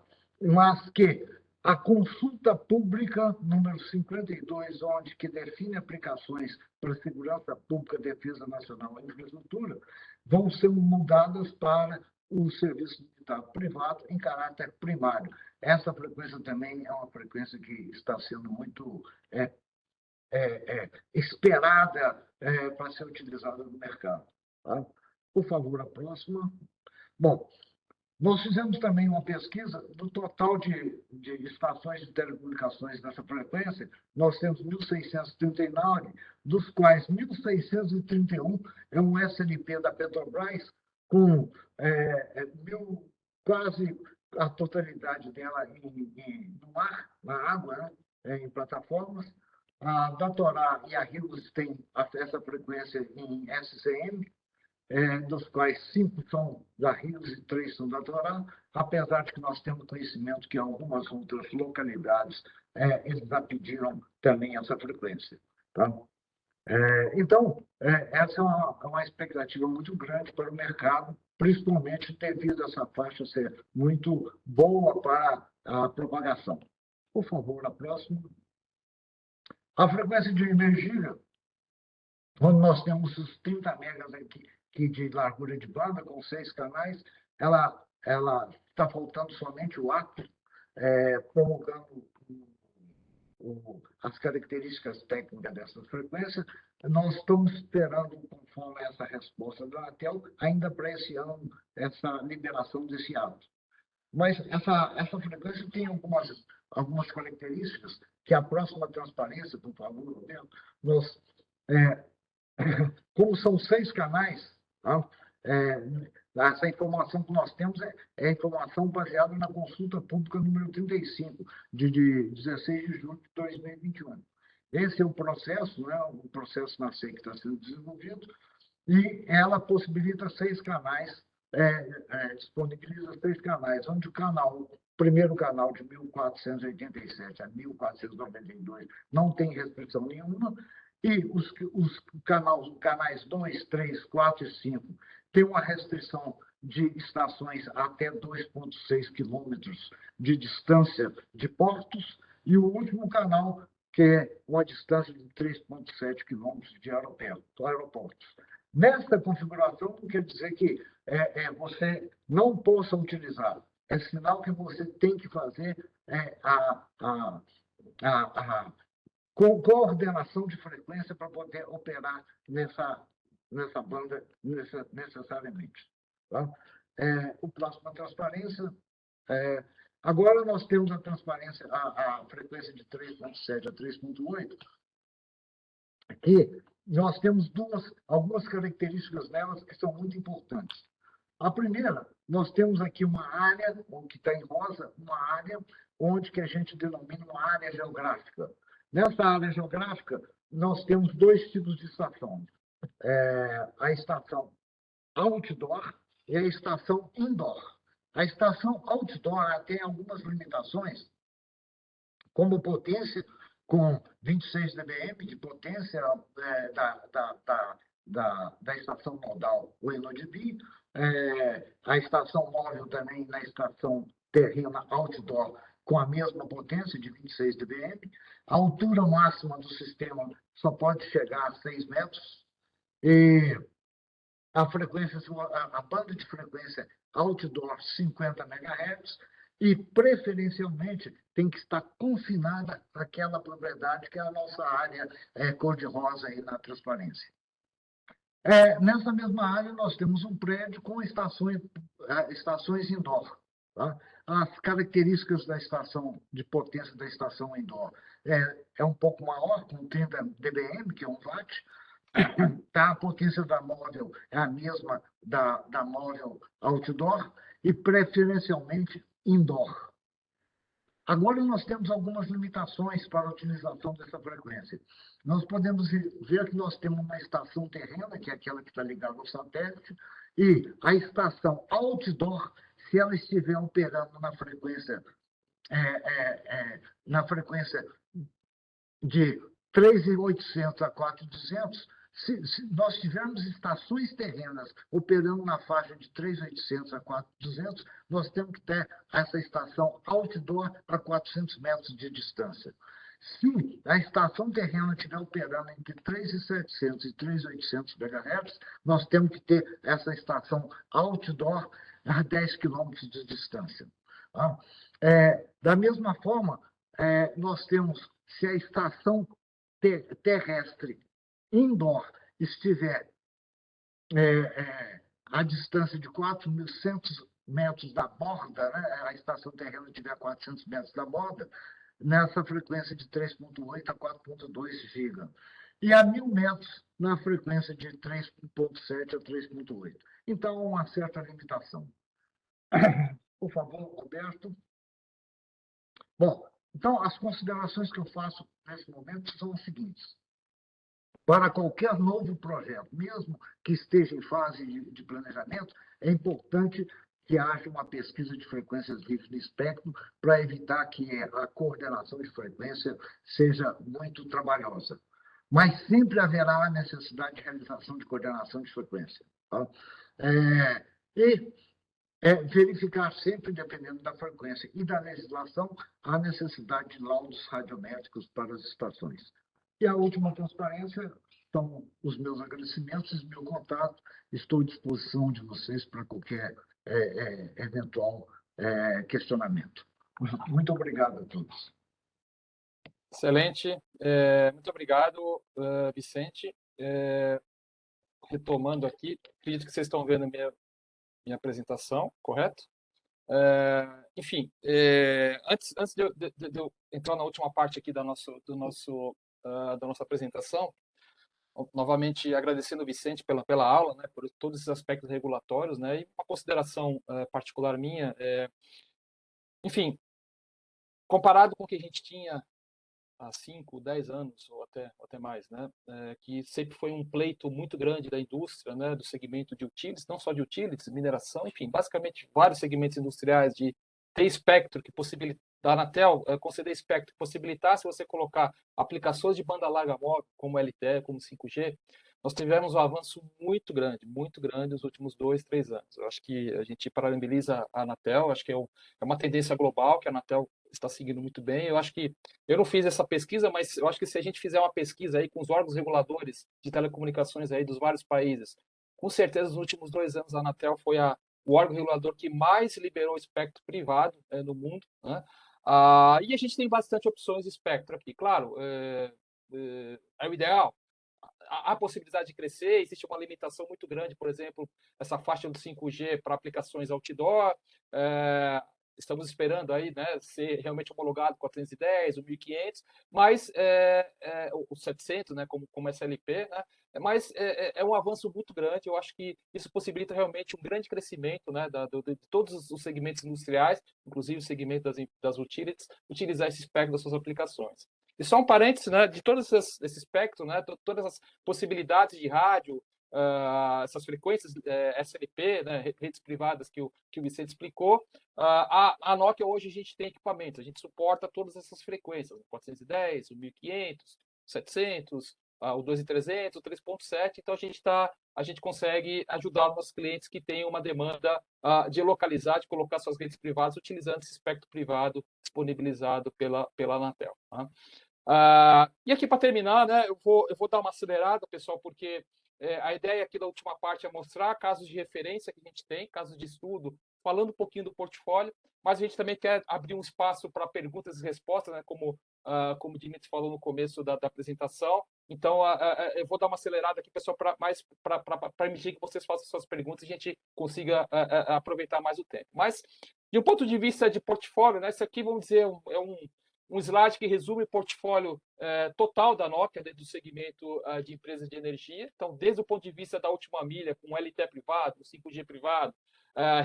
Mas que a consulta pública número 52, onde que define aplicações para segurança pública, defesa nacional e infraestrutura, vão ser mudadas para o serviço limitado privado em caráter primário. Essa frequência também é uma frequência que está sendo muito esperada para ser utilizada no mercado. Tá? Por favor, a próxima. Bom, nós fizemos também uma pesquisa do total de estações de telecomunicações nessa frequência. Nós temos 1.639, dos quais 1.631 é um SNP da Petrobras, com quase a totalidade dela no mar, na água, né, em plataformas. A Datorá e a Rios têm essa frequência em SCM, dos quais 5 são da Rios e 3 são da Torá, apesar de que nós temos conhecimento que algumas outras localidades eles já pediram também essa frequência. Tá? Então, essa é uma expectativa muito grande para o mercado, principalmente devido a essa faixa ser muito boa para a propagação. Por favor, a próxima. A frequência de energia, onde nós temos os 30 megas aqui de largura de banda, com 6 canais, ela está faltando somente o ato, promulgando as características técnicas dessa frequência. Nós estamos esperando, conforme essa resposta da Anatel, ainda para esse ano, essa liberação desse ato. Mas essa frequência tem algumas características que a próxima transparência, por favor, Roberto, como são 6 canais, tá? Essa informação que nós temos é informação baseada na consulta pública número 35, de 16 de julho de 2021. Esse é o processo, né, o processo na SEI que está sendo desenvolvido, e ela possibilita 6 canais, disponibiliza 6 canais, onde o primeiro canal de 1487 a 1492 não tem restrição nenhuma, e os canais 2, 3, 4 e 5 tem uma restrição de estações até 2,6 quilômetros de distância de portos, e o último canal, que é uma distância de 3,7 quilômetros de aeroportos. Nesta configuração, não quer dizer que você não possa utilizar. É sinal que você tem que fazer a coordenação de frequência para poder operar nessa banda necessariamente. Tá? O próximo, a transparência. Agora nós temos a transparência, a frequência de 3,7 a 3,8, que nós temos algumas características nelas que são muito importantes. A primeira, nós temos aqui uma área, que está em rosa, uma área onde que a gente denomina uma área geográfica. Nessa área geográfica, nós temos 2 tipos de estação. A estação outdoor e a estação indoor. A estação outdoor tem algumas limitações, como potência, com 26 dBm de potência da estação nodal, o ENODB, a estação móvel também na estação terrena outdoor, com a mesma potência de 26 dBm. A altura máxima do sistema só pode chegar a 6 metros. E a banda de frequência outdoor 50 MHz, e preferencialmente tem que estar confinada àquela propriedade que é a nossa área cor-de-rosa aí na transparência. Nessa mesma área, nós temos um prédio com estações indoor. Tá? As características da estação, de potência da estação indoor, é um pouco maior, com 30 dBm, que é 1 watt. Tá? A potência da móvel é a mesma da móvel outdoor, e preferencialmente indoor. Agora, nós temos algumas limitações para a utilização dessa frequência. Nós podemos ver que nós temos uma estação terrena, que é aquela que está ligada ao satélite, e a estação outdoor, se ela estiver operando na frequência de 3.800 a 4.200, se nós tivermos estações terrenas operando na faixa de 3.800 a 4.200, nós temos que ter essa estação outdoor a 400 metros de distância. Se a estação terrena estiver operando entre 3.700 e 3.800 MHz, nós temos que ter essa estação outdoor a 10 quilômetros de distância. Da mesma forma, nós temos, se a estação terrestre indoor estiver a distância de 4.100 metros da borda, né? A estação terrena estiver a 400 metros da borda, nessa frequência de 3,8 a 4,2 GB. E a 1.000 metros na frequência de 3,7 a 3,8. Então, uma certa limitação. Por favor, Roberto. Bom, então, as considerações que eu faço nesse momento são as seguintes. Para qualquer novo projeto, mesmo que esteja em fase de planejamento, é importante que haja uma pesquisa de frequências livres no espectro para evitar que a coordenação de frequência seja muito trabalhosa. Mas sempre haverá a necessidade de realização de coordenação de frequência. Tá? Verificar sempre, dependendo da frequência e da legislação, a necessidade de laudos radiométricos para as estações. E a última transparência são os meus agradecimentos e meu contato. Estou à disposição de vocês para qualquer eventual questionamento. Muito obrigado a todos. Excelente. Muito obrigado, Vicente. Retomando aqui, acredito que vocês estão vendo minha apresentação, correto? Enfim, antes de eu entrar na última parte aqui da nossa apresentação, novamente agradecendo o Vicente pela aula, né, por todos esses aspectos regulatórios, né, e uma consideração particular minha, enfim, comparado com o que a gente tinha há 5, 10 anos, ou até mais, né, que sempre foi um pleito muito grande da indústria, né, do segmento de utilities, não só de utilities, mineração, enfim, basicamente vários segmentos industriais de ter espectro que possibilita, da Anatel conceder espectro que possibilitasse você colocar aplicações de banda larga móvel, como LTE, como 5G, nós tivemos um avanço muito grande nos últimos 2, 3 anos. Eu acho que a gente parabeniza a Anatel, acho que é uma tendência global que a Anatel está seguindo muito bem. Eu acho que eu não fiz essa pesquisa, mas eu acho que se a gente fizer uma pesquisa aí com os órgãos reguladores de telecomunicações aí dos vários países, com certeza nos últimos 2 anos a Anatel foi o órgão regulador que mais liberou espectro privado no mundo, né? E a gente tem bastante opções de espectro aqui. Claro, é o ideal. Há possibilidade de crescer, existe uma limitação muito grande, por exemplo, essa faixa do 5G para aplicações outdoor, estamos esperando aí, né, ser realmente homologado 410, o 1500, mas o 700, né, como SLP, né, mas é um avanço muito grande. Eu acho que isso possibilita realmente um grande crescimento, né, de todos os segmentos industriais, inclusive o segmento das utilities, utilizar esse espectro das suas aplicações. E só um parênteses, né, de todo esse espectro, né, todas as possibilidades de rádio, essas frequências SLP, né, redes privadas que o Vicente explicou, a Nokia hoje a gente tem equipamentos, a gente suporta todas essas frequências, o 410, o 1500, o 700, o 2300, o 3.7, então a gente consegue ajudar os nossos clientes que têm uma demanda de localizar, de colocar suas redes privadas utilizando esse espectro privado disponibilizado pela Anatel. Tá? E aqui, para terminar, né, eu vou dar uma acelerada, pessoal, porque a ideia aqui da última parte é mostrar casos de referência que a gente tem, casos de estudo, falando um pouquinho do portfólio, mas a gente também quer abrir um espaço para perguntas e respostas, né, como o Dimitri falou no começo da apresentação. Então, eu vou dar uma acelerada aqui, pessoal, para permitir que vocês façam suas perguntas e a gente consiga aproveitar mais o tempo. Mas, de um ponto de vista de portfólio, né, isso aqui, vamos dizer, é um slide que resume o portfólio total da Nokia dentro do segmento de empresas de energia. Então, desde o ponto de vista da última milha, com LTE privado, 5G privado,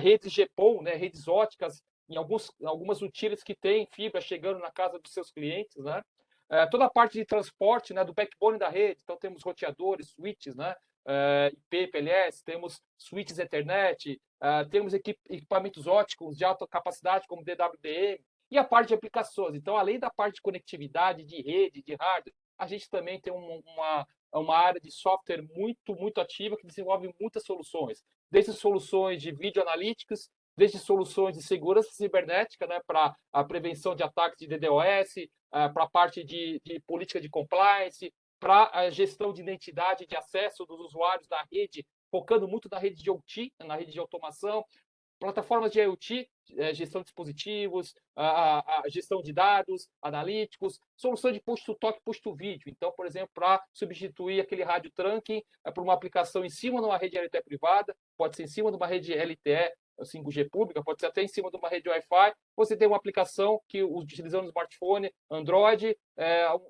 redes GPON, né, redes óticas, em algumas utilities que têm fibra chegando na casa dos seus clientes, né? Toda a parte de transporte, né, do backbone da rede. Então, temos roteadores, switches, né, IP, PLS, temos switches Ethernet, temos equipamentos óticos de alta capacidade, como DWDM, e a parte de aplicações. Então, além da parte de conectividade, de rede, de hardware, a gente também tem uma área de software muito ativa que desenvolve muitas soluções, desde soluções de vídeo analytics, desde soluções de segurança cibernética, né, para a prevenção de ataques de DDoS, para a parte de política de compliance, para a gestão de identidade de acesso dos usuários da rede, focando muito na rede de OT, na rede de automação, plataformas de IoT, gestão de dispositivos, a gestão de dados, analíticos, solução de push-to-talk, push-to-vídeo. Então, por exemplo, para substituir aquele rádio trunking por uma aplicação em cima de uma rede LTE privada, pode ser em cima de uma rede LTE 5G pública, pode ser até em cima de uma rede Wi-Fi. Você tem uma aplicação que, utilizando o smartphone, Android,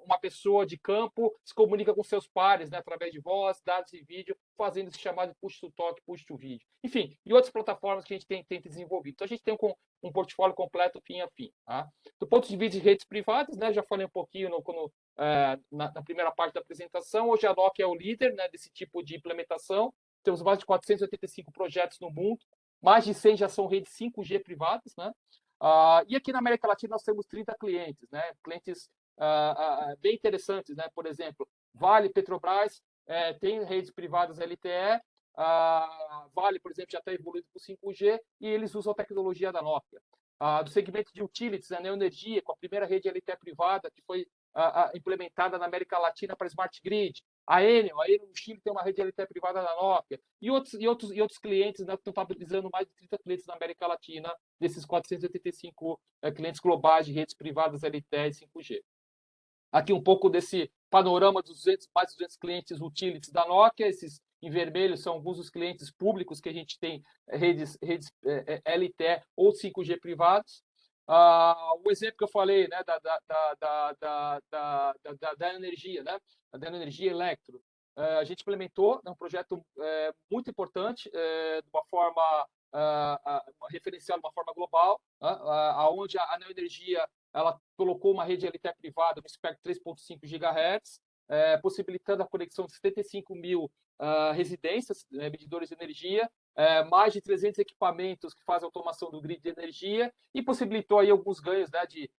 uma pessoa de campo se comunica com seus pares, né, através de voz, dados e vídeo, fazendo esse chamado push-to-talk, push-to-vídeo. Enfim, e outras plataformas que a gente tem desenvolvido. Então, a gente tem um portfólio completo, fim a fim. Tá? Do ponto de vista de redes privadas, né, já falei um pouquinho na primeira parte da apresentação, hoje a Nokia é o líder, né, desse tipo de implementação. Temos mais de 485 projetos no mundo, mais de 100 já são redes 5G privadas, né? E aqui na América Latina nós temos 30 clientes, né? Clientes bem interessantes, né? Por exemplo, Vale, Petrobras, tem redes privadas LTE, Vale, por exemplo, já está evoluído para o 5G e eles usam a tecnologia da Nokia. Do segmento de utilities, a Neoenergia, com a primeira rede LTE privada que foi implementada na América Latina para Smart Grid. A Enel no Chile tem uma rede LTE privada da Nokia. E outros clientes, né, que estão estabilizando mais de 30 clientes na América Latina, desses 485 clientes globais de redes privadas LTE e 5G. Aqui um pouco desse panorama dos mais de 200 clientes utilities da Nokia. Esses em vermelho são alguns dos clientes públicos que a gente tem redes LTE ou 5G privados. O exemplo que eu falei, né, da energia, né, da energia Electro. a gente implementou, né, um projeto muito importante, de uma forma referencial, de uma forma global, aonde a Neoenergia ela colocou uma rede LTE privada no espectro 3.5 GHz, possibilitando a conexão de 75 mil residências, medidores de energia, mais de 300 equipamentos que fazem automação do grid de energia e possibilitou aí alguns ganhos, né, de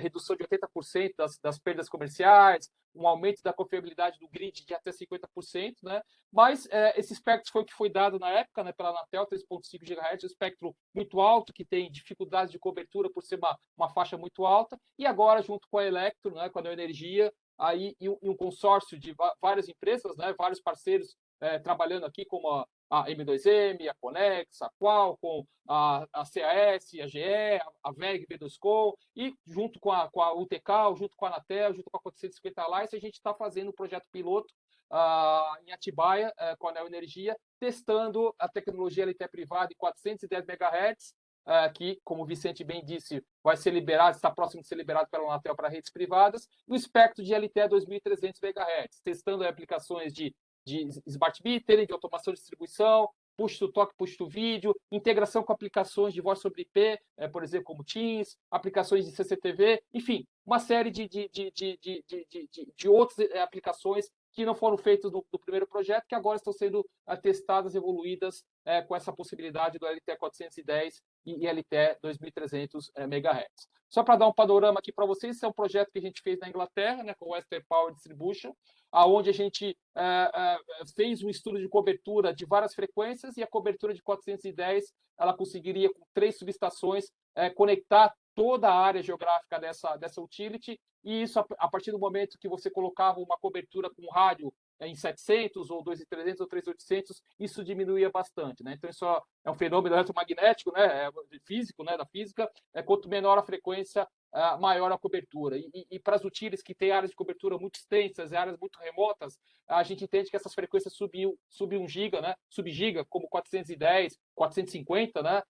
redução de 80% das perdas comerciais, um aumento da confiabilidade do grid de até 50%, né? Mas esse espectro foi o que foi dado na época, né, pela Anatel, 3.5 GHz, um espectro muito alto, que tem dificuldades de cobertura por ser uma faixa muito alta, e agora, junto com a Electro, né, com a Neoenergia, aí, e um consórcio de várias empresas, né, vários parceiros trabalhando aqui, como a M2M, a Conex, a Qualcomm, a CAS, a GE, a VEG, Bedoscom, e junto com a UTCal, junto com a Anatel, junto com a 450 Alliance, a gente está fazendo um projeto piloto em Atibaia, com a Neoenergia, testando a tecnologia LTE privada em 410 MHz, que, como o Vicente bem disse, vai ser liberado, está próximo de ser liberado pela Anatel para redes privadas, no espectro de LTE 2.300 MHz, testando aplicações de smart metering, de automação de distribuição, push to talk, push to vídeo, integração com aplicações de voz sobre IP, por exemplo, como Teams, aplicações de CCTV, enfim, uma série de outras aplicações que não foram feitas no primeiro projeto, que agora estão sendo testadas, evoluídas com essa possibilidade do LTE 410 e LTE 2.300 MHz. Só para dar um panorama aqui para vocês, esse é um projeto que a gente fez na Inglaterra, né, com o Western Power Distribution, onde a gente fez um estudo de cobertura de várias frequências e a cobertura de 410 ela conseguiria, com 3 subestações, conectar toda a área geográfica dessa utility, e isso a partir do momento que você colocava uma cobertura com rádio em 700, ou 2.300, ou 3.800, isso diminuía bastante, né? Então, isso é um fenômeno eletromagnético, né? Físico, né? Da física, quanto menor a frequência, maior a cobertura. E para as utilities que têm áreas de cobertura muito extensas, áreas muito remotas, a gente entende que essas frequências sub 1 giga, né? Sub-giga, como 410, 450, né?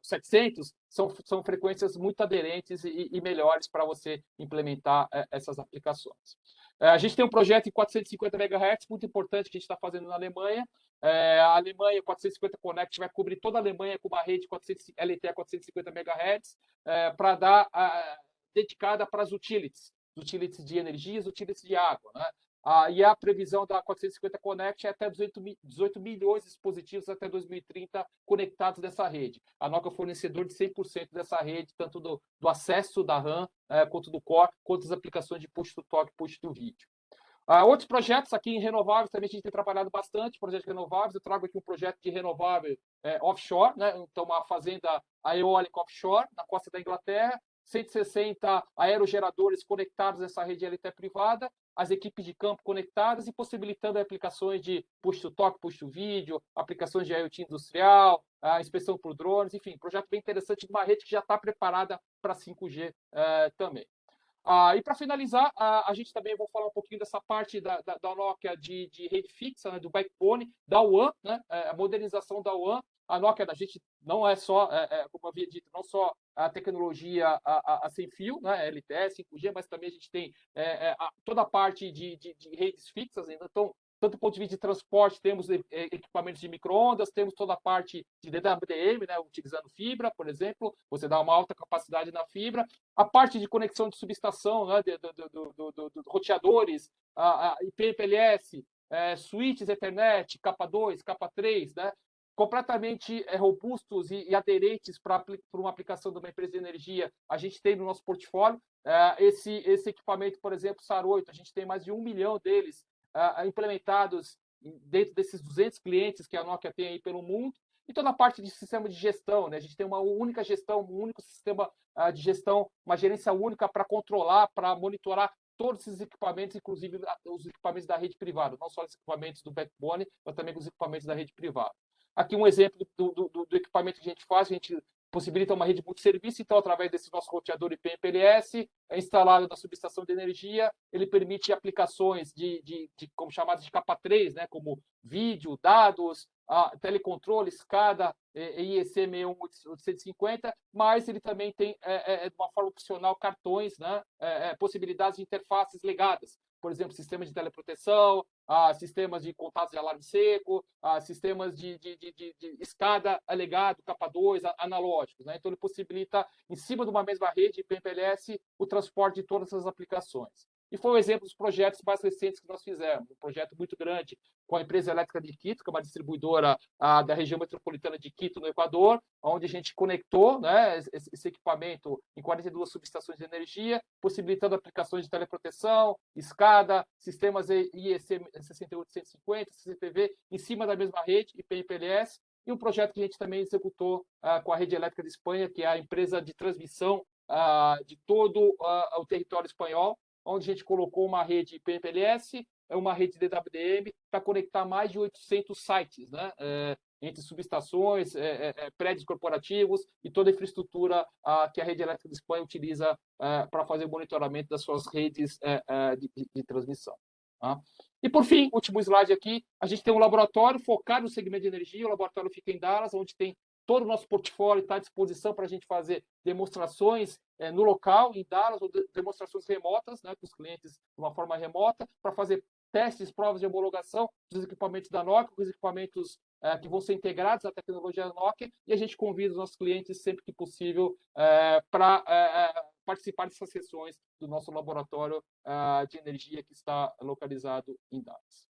700, são frequências muito aderentes e melhores para você implementar essas aplicações. A gente tem um projeto em 450 MHz, muito importante, que a gente está fazendo na Alemanha. A Alemanha, 450 Connect, vai cobrir toda a Alemanha com uma rede LTE 450 MHz, para dar dedicada para as utilities de energias, utilities de água, né? E a previsão da 450 Connect é até 18 milhões de dispositivos até 2030 conectados dessa rede. A Nokia é fornecedor de 100% dessa rede, tanto do acesso da RAM, quanto do core, quanto das aplicações de push to talk, push to vídeo. Outros projetos aqui em renováveis também a gente tem trabalhado bastante, projetos de renováveis. Eu trago aqui um projeto de renovável offshore, né? Então, uma fazenda eólica offshore na costa da Inglaterra, 160 aerogeradores conectados nessa rede LTE privada, as equipes de campo conectadas e possibilitando aplicações de push to talk, push to vídeo, aplicações de IoT industrial, inspeção por drones, enfim, projeto bem interessante de uma rede que já está preparada para 5G também. E para finalizar, a gente também vou falar um pouquinho dessa parte da Nokia de rede fixa, né, do backbone, da WAN, né, a modernização da WAN. A Nokia, a gente não é só, como eu havia dito, não só a tecnologia sem fio, né, LTE, 5G, mas também a gente tem toda a parte de redes fixas. Então, tanto do ponto de vista de transporte, temos equipamentos de micro-ondas, temos toda a parte de DWDM, né, utilizando fibra, por exemplo, você dá uma alta capacidade na fibra. A parte de conexão de subestação, né, roteadores, IP MPLS, switches Ethernet, K2, K3, né, completamente robustos e aderentes para uma aplicação de uma empresa de energia, a gente tem no nosso portfólio. Esse equipamento, por exemplo, SAR 8, a gente tem mais de 1 milhão deles implementados dentro desses 200 clientes que a Nokia tem aí pelo mundo. E toda a parte de sistema de gestão, né? A gente tem uma única gestão, um único sistema de gestão, uma gerência única para controlar, para monitorar todos esses equipamentos, inclusive os equipamentos da rede privada, não só os equipamentos do backbone, mas também os equipamentos da rede privada. Aqui um exemplo do equipamento que a gente faz, a gente possibilita uma rede multisserviço, então, através desse nosso roteador IP MPLS, instalado na subestação de energia, ele permite aplicações como chamadas de capa 3, né, como vídeo, dados, telecontrole, SCADA, IEC 61850, mas ele também tem, de uma forma opcional, cartões, né, possibilidades de interfaces legadas. por exemplo, sistemas de teleproteção, sistemas de contatos de alarme seco, sistemas de escada a legado, capa 2, analógicos, né? Então, ele possibilita, em cima de uma mesma rede IPMPLS, o transporte de todas essas aplicações. E foi um exemplo dos projetos mais recentes que nós fizemos, um projeto muito grande com a Empresa Elétrica de Quito, que é uma distribuidora da região metropolitana de Quito, no Equador, onde a gente conectou, né, esse equipamento em 42 subestações de energia, possibilitando aplicações de teleproteção, escada, sistemas IEC 68150, CCTV, em cima da mesma rede, IP/IPLS, e um projeto que a gente também executou com a Rede Elétrica de Espanha, que é a empresa de transmissão de todo o território espanhol, onde a gente colocou uma rede IP/MPLS, uma rede DWDM, para conectar mais de 800 sites, né? Entre subestações, prédios corporativos e toda a infraestrutura que a Rede Elétrica de Espanha utiliza para fazer o monitoramento das suas redes de transmissão. Tá? E, por fim, último slide aqui, a gente tem um laboratório focado no segmento de energia, o laboratório fica em Dallas, onde tem todo o nosso portfólio está à disposição para a gente fazer demonstrações no local, em Dallas, ou demonstrações remotas, né, com os clientes de uma forma remota, para fazer testes, provas de homologação dos equipamentos da Nokia, com os equipamentos que vão ser integrados à tecnologia Nokia, e a gente convida os nossos clientes, sempre que possível, para participar dessas sessões do nosso laboratório de energia que está localizado em Dallas.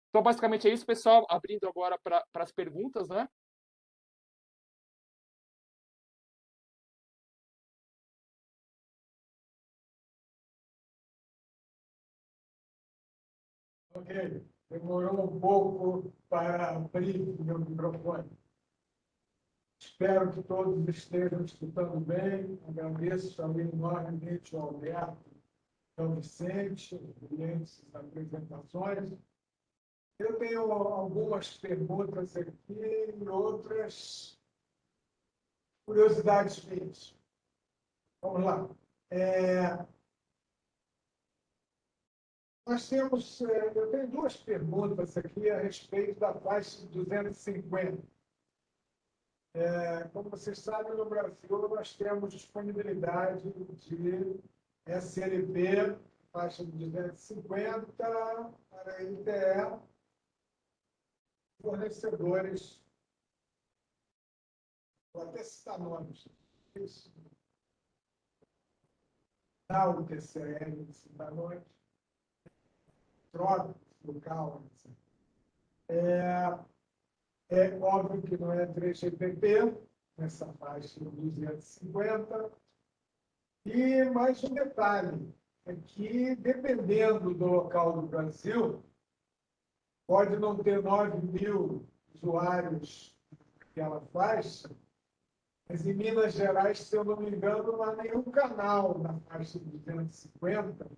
Então, basicamente é isso, pessoal. Abrindo agora para as perguntas, né? Ok, demorou um pouco para abrir o meu microfone. Espero que todos estejam escutando bem. Agradeço também enormemente ao Alberto, ao Vicente, clientes das apresentações. Eu tenho algumas perguntas aqui e outras curiosidades minhas. Vamos lá. Eu tenho duas perguntas aqui a respeito da faixa de 250. Como vocês sabem, no Brasil, nós temos disponibilidade de SLP, faixa de 250, para ITE, fornecedores, vou até citar nomes, Nau, TCL, citar nomes, troca local. É óbvio que não é 3GPP, nessa faixa de 250. E mais um detalhe, é que, dependendo do local do Brasil, pode não ter 9.000 usuários naquela faixa, mas em Minas Gerais, se eu não me engano, não há nenhum canal na faixa de 250,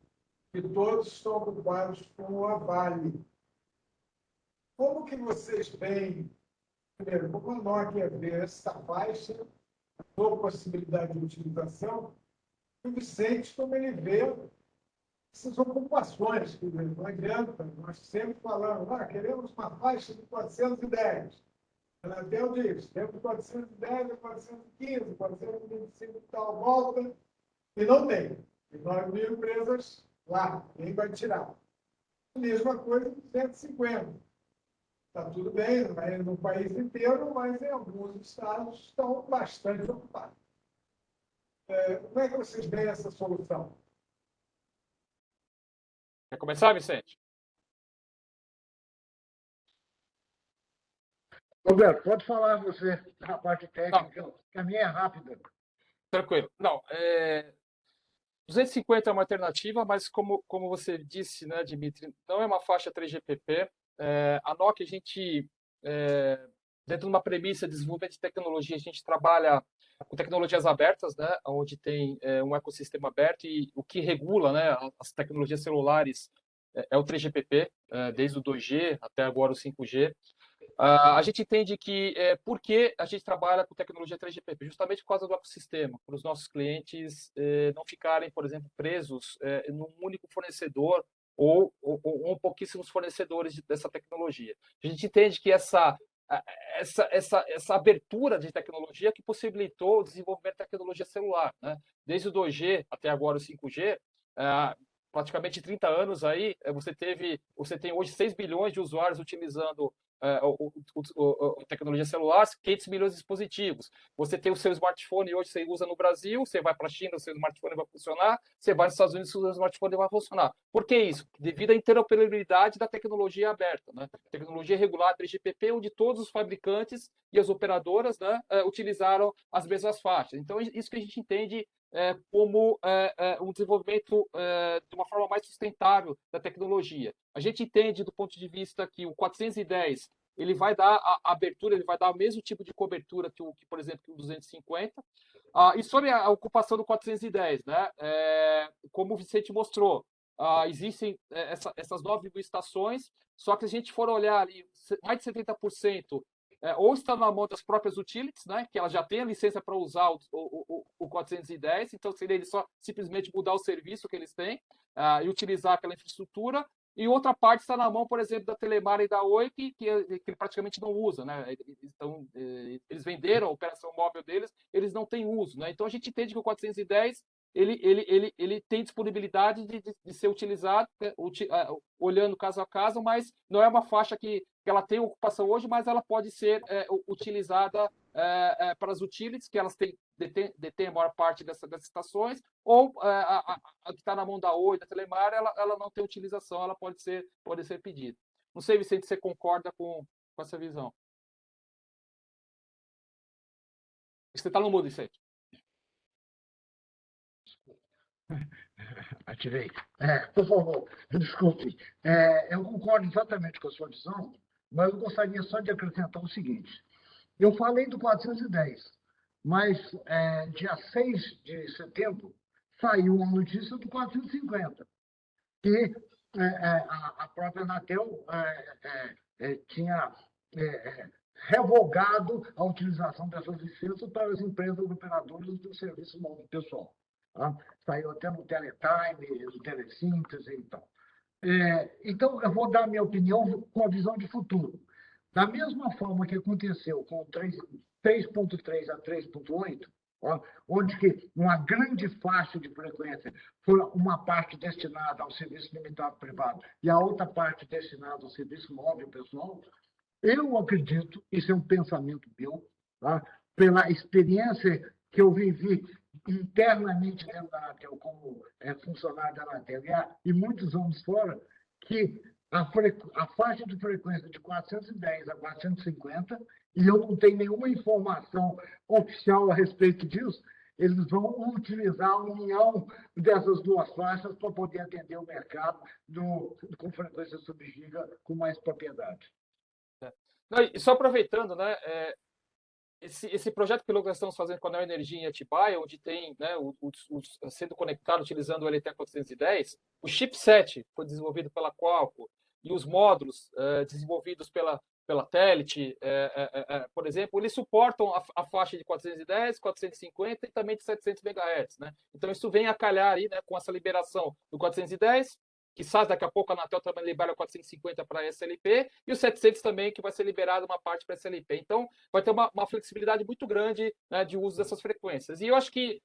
e todos estão ocupados com a Vale. Como que vocês veem, primeiro, como a Nokia vê essa faixa, a sua possibilidade de utilização, e o Vicente, como ele vê essas ocupações, quer dizer, não adianta, nós sempre falamos, queremos uma faixa de 410. A Anatel diz, temos 410, 415, 425 e tal, volta, e não tem. E 9.000 empresas lá, quem vai tirar? A mesma coisa com 150. Está tudo bem, não é no país inteiro, mas em alguns estados estão bastante ocupados. Como é que vocês veem essa solução? Quer começar, Vicente? Roberto, pode falar você na parte técnica, que a minha é rápida. Tranquilo. Não, 250 é uma alternativa, mas como você disse, né, Dimitri, não é uma faixa 3GPP. A Nokia, a gente, dentro de uma premissa de desenvolvimento de tecnologia, a gente trabalha com tecnologias abertas, né, onde tem um ecossistema aberto, e o que regula, né, as tecnologias celulares é o 3GPP, desde o 2G até agora o 5G. A gente entende que por que a gente trabalha com tecnologia 3GPP? Justamente por causa do ecossistema, para os nossos clientes não ficarem, por exemplo, presos num único fornecedor ou pouquíssimos fornecedores dessa tecnologia. A gente entende que essa abertura de tecnologia que possibilitou o desenvolvimento da tecnologia celular, né? Desde o 2G até agora o 5G, praticamente 30 anos aí, você tem hoje 6 bilhões de usuários utilizando a tecnologia celular, 500 milhões de dispositivos. Você tem o seu smartphone hoje, você usa no Brasil, você vai para a China, o seu smartphone vai funcionar, você vai nos Estados Unidos, o seu smartphone vai funcionar. Por que isso? Devido à interoperabilidade da tecnologia aberta, né? Tecnologia regulada, 3GPP, onde todos os fabricantes e as operadoras, né, utilizaram as mesmas faixas. Então, isso que a gente entende como um desenvolvimento de uma forma mais sustentável da tecnologia. A gente entende do ponto de vista que o 410 ele vai dar a abertura, ele vai dar o mesmo tipo de cobertura que por exemplo, que o 250. E sobre a ocupação do 410, né? Como o Vicente mostrou, existem essas 9 mil estações, só que se a gente for olhar ali, mais de 70% ou está na mão das próprias utilities, né, que ela já tem a licença para usar o 410, então seria ele só simplesmente mudar o serviço que eles têm e utilizar aquela infraestrutura, e outra parte está na mão, por exemplo, da Telemar e da Oi, que ele praticamente não usa, né? Então, eles venderam a operação móvel deles, eles não têm uso, né? Então a gente entende que o 410 ele tem disponibilidade de ser utilizado, olhando caso a caso, mas não é uma faixa que ela tem ocupação hoje, mas ela pode ser utilizada para as utilities, que elas detêm a maior parte dessas estações, ou a que está na mão da Oi, da Telemar, ela não tem utilização, ela pode ser pedida. Não sei, Vicente, se você concorda com essa visão. Você está no mudo, Vicente. Atirei. Por favor, desculpe. Eu concordo exatamente com a sua visão, mas eu gostaria só de acrescentar o seguinte. Eu falei do 410, mas dia 6 de setembro saiu uma notícia do 450, que a própria Anatel tinha revogado a utilização dessas licenças para as empresas operadoras do serviço móvel pessoal. Tá? Saiu até no Teletime, no Telesíntese e tal. Então, eu vou dar a minha opinião com a visão de futuro. Da mesma forma que aconteceu com o 3.3 a 3.8, onde que uma grande faixa de frequência foi uma parte destinada ao serviço limitado privado e a outra parte destinada ao serviço móvel pessoal, eu acredito, isso é um pensamento meu, tá? Pela experiência que eu vivi internamente dentro da Anatel, como funcionário da Anatel, e muitos anos fora, que a faixa de frequência de 410 a 450, e eu não tenho nenhuma informação oficial a respeito disso, eles vão utilizar a união dessas duas faixas para poder atender o mercado com frequência sub-giga com mais propriedade. Não, e só aproveitando, né, esse projeto que nós estamos fazendo com a Neoenergia em Atibaia, onde tem, né, sendo conectado utilizando o LTE-410, o chipset foi desenvolvido pela Qualcomm e os módulos desenvolvidos pela Telit, por exemplo, eles suportam a faixa de 410, 450 e também de 700 MHz, né? Então isso vem a calhar aí, né, com essa liberação do 410, que sai daqui a pouco a Anatel também libera 450 para SLP, e o 700 também, que vai ser liberado uma parte para SLP. Então, vai ter uma flexibilidade muito grande, né, de uso dessas frequências. E eu acho que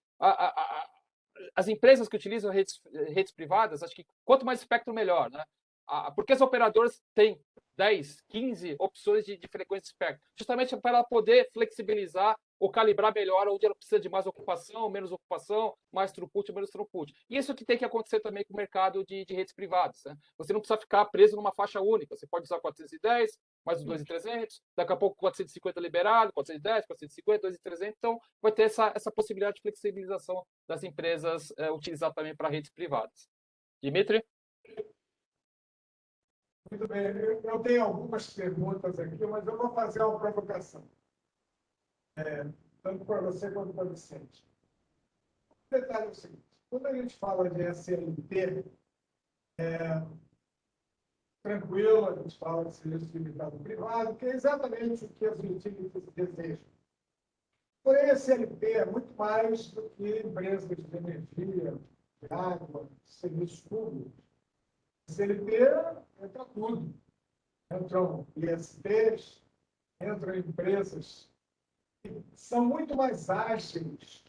as empresas que utilizam redes privadas, acho que quanto mais espectro, melhor, né? Porque as operadoras têm 10, 15 opções de frequência de espectro, justamente para ela poder flexibilizar ou calibrar melhor onde ela precisa de mais ocupação, menos ocupação, mais throughput, menos throughput. E isso que tem que acontecer também com o mercado de redes privadas, né? Você não precisa ficar preso numa faixa única, você pode usar 410, mais os 2.300, daqui a pouco 450 liberado, 410, 450, 2.300, então vai ter essa possibilidade de flexibilização das empresas utilizar também para redes privadas. Dimitri? Muito bem, eu tenho algumas perguntas aqui, mas eu vou fazer uma provocação. Tanto para você quanto para o Vicente. O detalhe é o seguinte: quando a gente fala de SLT, tranquilo, a gente fala de serviço limitado privado, que é exatamente o que as utilities desejam. Porém, a SLT é muito mais do que empresas de energia, de água, serviços públicos. A SLT entra tudo. Entram ISPs, entram empresas que são muito mais ágeis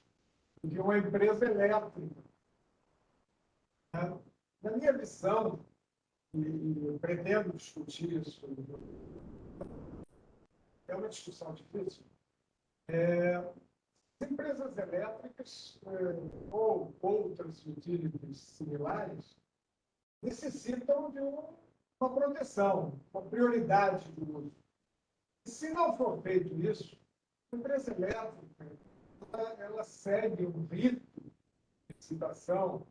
do que uma empresa elétrica. Na minha visão, e eu pretendo discutir isso, é uma discussão difícil, as empresas elétricas ou outras utilities similares necessitam de uma proteção, uma prioridade do uso. Se não for feito isso, a empresa elétrica ela segue um rito de licitação,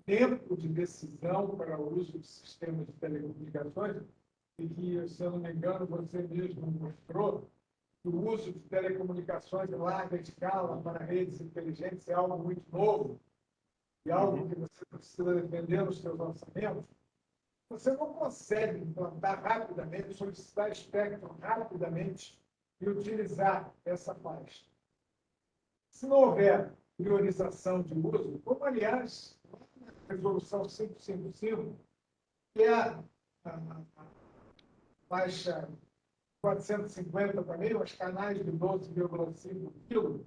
tempo de decisão para o uso de sistemas de telecomunicações, e que, se eu não me engano, você mesmo mostrou que o uso de telecomunicações em larga escala para redes inteligentes é algo muito novo e algo que você precisa defender nos seus orçamentos. Você não consegue implantar rapidamente, solicitar espectro rapidamente e utilizar essa faixa. Se não houver priorização de uso, como, aliás, a resolução 555, que é a faixa 450 também, os canais de 12,5 kg,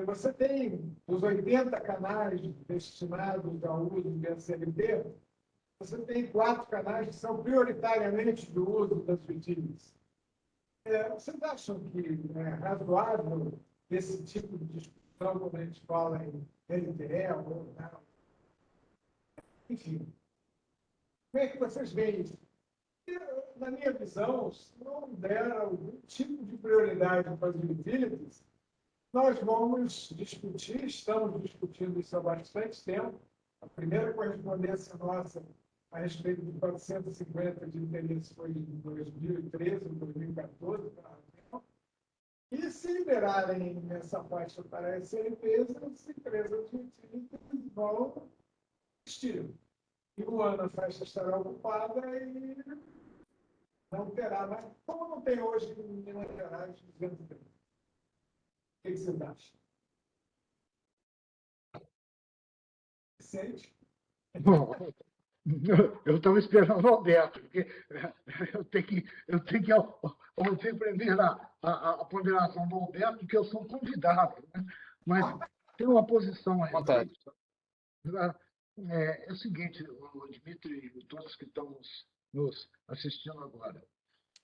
você tem os 80 canais destinados ao uso de SLT, você tem 4 canais que são prioritariamente do uso das utilities. Vocês acham que é razoável esse tipo de discussão quando a gente fala em LTE ou não? Enfim, como é que vocês veem isso? Na minha visão, se não der algum tipo de prioridade para as utilities, nós vamos discutir, estamos discutindo isso há bastante tempo. A primeira correspondência nossa a respeito de 450 de interesse foi em 2013, em 2014, e se liberarem essa faixa para as SLPs, as empresas de utilities vão existir. E um ano a faixa estará ocupada e não terá mais, como não tem hoje em Minas Gerais, 230. O que vocês acham? Vicente? Bom, eu estava esperando o Alberto, porque eu tenho que ouvir primeiro a ponderação do Alberto, que eu sou convidado, né? Mas tem uma posição a respeito. É o seguinte, o Dmitry e todos que estão nos assistindo agora.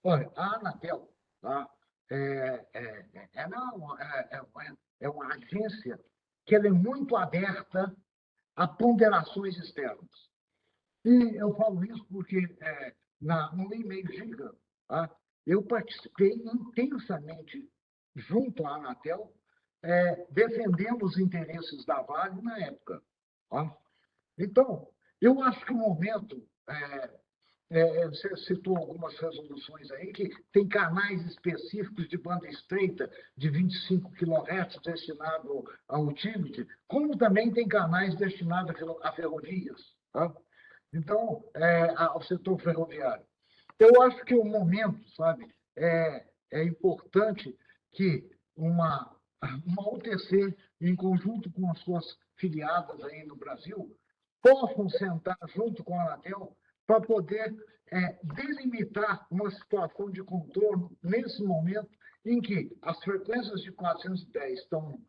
Olha, a Anatel, tá? É uma agência que ela é muito aberta a ponderações externas. E eu falo isso porque no e-mail Giga, tá? Eu participei intensamente junto à Anatel, defendendo os interesses da Vale na época. Tá? Então, eu acho que o momento, você citou algumas resoluções aí, que tem canais específicos de banda estreita de 25 kHz destinado ao utility, como também tem canais destinados a ferrovias, tá? Então, ao setor ferroviário. Eu acho que o momento, sabe, é importante que uma UTC, em conjunto com as suas filiadas aí no Brasil, possam sentar junto com a Anatel para poder delimitar uma situação de contorno nesse momento em que as frequências de 410 estão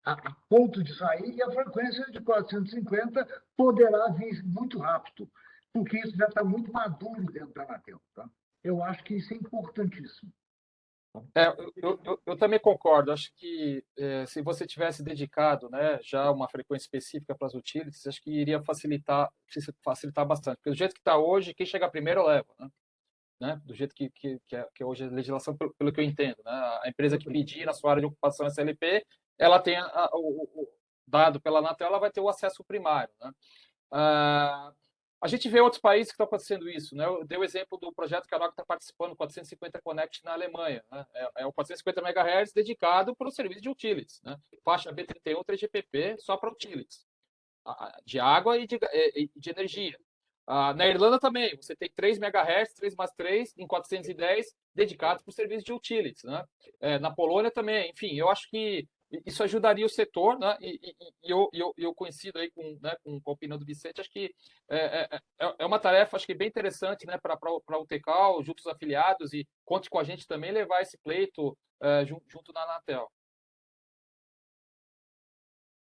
a ponto de sair e a frequência de 450 poderá vir muito rápido, porque isso já está muito maduro dentro da Anatel. Tá? Eu acho que isso é importantíssimo. Eu também concordo. Acho que se você tivesse dedicado, né, já uma frequência específica para as utilities, acho que iria facilitar bastante. Porque do jeito que está hoje, quem chegar primeiro leva, né? Do jeito que é hoje a legislação, pelo que eu entendo, né? A empresa que pedir na sua área de ocupação SLP, ela tem o dado pela Anatel, ela vai ter o acesso primário, né? A gente vê outros países que estão acontecendo isso, né? Eu dei o exemplo do projeto que a NOC está participando, 450 Connect na Alemanha, né? É o 450 MHz dedicado para o serviço de utilities, né? Faixa B31 3GPP só para utilities, de água e de energia. Na Irlanda também, você tem 3 MHz, 3+3 em 410 dedicados para o serviço de utilities, né? Na Polônia também, enfim, eu acho que isso ajudaria o setor, né? E eu coincido aí com a opinião do Vicente, acho que é uma tarefa, acho que bem interessante, né, para o TECAL, junto aos afiliados, e conte com a gente também levar esse pleito junto na Anatel.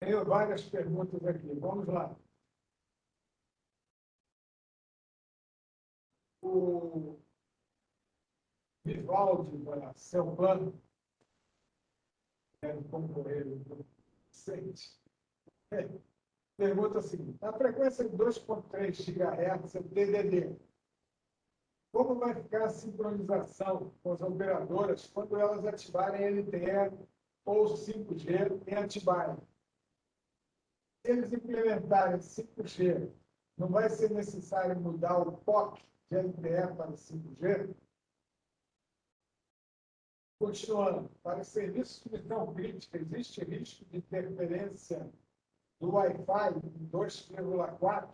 Tenho várias perguntas aqui, vamos lá. O Vivaldi, da Celplan, deve concorrer, sente. Pergunta a seguinte: a frequência de 2,3 GHz é DDD. Como vai ficar a sincronização com as operadoras quando elas ativarem LTE ou 5G em Atibaia? Se eles implementarem 5G, não vai ser necessário mudar o POC de LTE para 5G? Continuando, para serviços de missão crítica, existe risco de interferência do Wi-Fi em 2,4,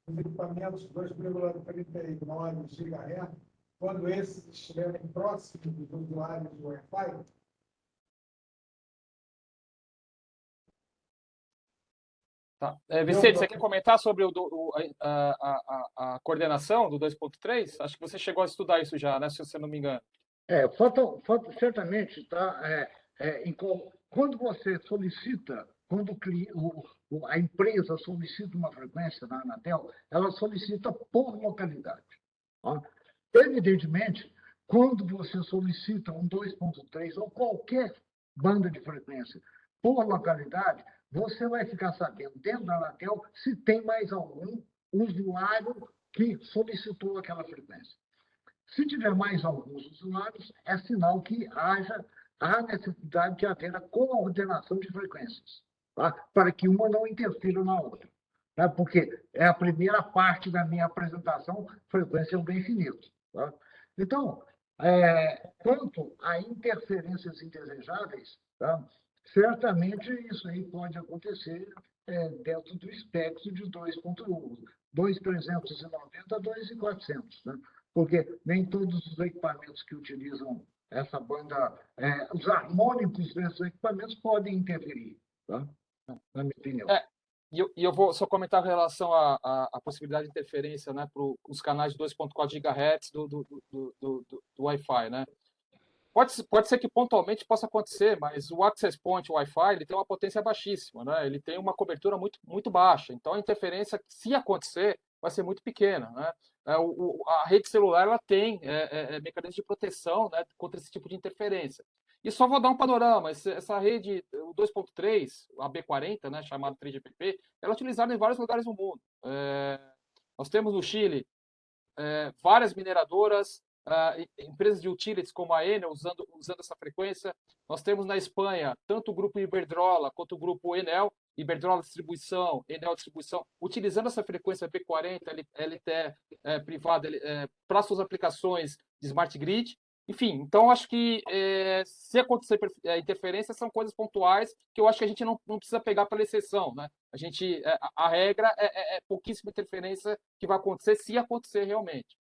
os equipamentos 2,39 GHz, quando esses estiverem próximos dos usuários do Wi-Fi? Tá. Vicente, você quer comentar sobre a coordenação do 2.3? Acho que você chegou a estudar isso já, né, se você não me engano. Falta certamente, tá? Quando você solicita, quando a empresa solicita uma frequência na Anatel, ela solicita por localidade. Tá? Evidentemente, quando você solicita um 2.3 ou qualquer banda de frequência por localidade, você vai ficar sabendo dentro da Anatel se tem mais algum usuário que solicitou aquela frequência. Se tiver mais alguns usuários, é sinal que há necessidade de haver a coordenação de frequências, tá? Para que uma não interfira na outra. Tá? Porque é a primeira parte da minha apresentação, frequência é um bem finito. Tá? Então, quanto a interferências indesejáveis, tá? Certamente isso aí pode acontecer dentro do espectro de 2.1, 2.390 a 2.400, né? Porque nem todos os equipamentos que utilizam essa banda, os harmônicos desses equipamentos podem interferir, tá? Na minha opinião. E eu vou só comentar em relação à possibilidade de interferência, né, para os canais de 2.4 GHz do Wi-Fi, né? Pode ser que pontualmente possa acontecer, mas o Access Point Wi-Fi ele tem uma potência baixíssima, né? Ele tem uma cobertura muito baixa. Então, a interferência, se acontecer, vai ser muito pequena, né? A rede celular ela tem mecanismos de proteção, né, contra esse tipo de interferência. E só vou dar um panorama: essa rede, o 2.3, a B40, né, chamada 3GPP, ela é utilizada em vários lugares do mundo. Nós temos no Chile várias mineradoras, empresas de utilities como a Enel usando essa frequência. Nós temos na Espanha tanto o grupo Iberdrola quanto o grupo Enel, Iberdrola Distribuição, Enel Distribuição, utilizando essa frequência P40, LTE privada para suas aplicações de smart grid. Enfim, então acho que se acontecer interferência, são coisas pontuais que eu acho que a gente não precisa pegar pela exceção, né? A regra é pouquíssima interferência que vai acontecer, se acontecer realmente.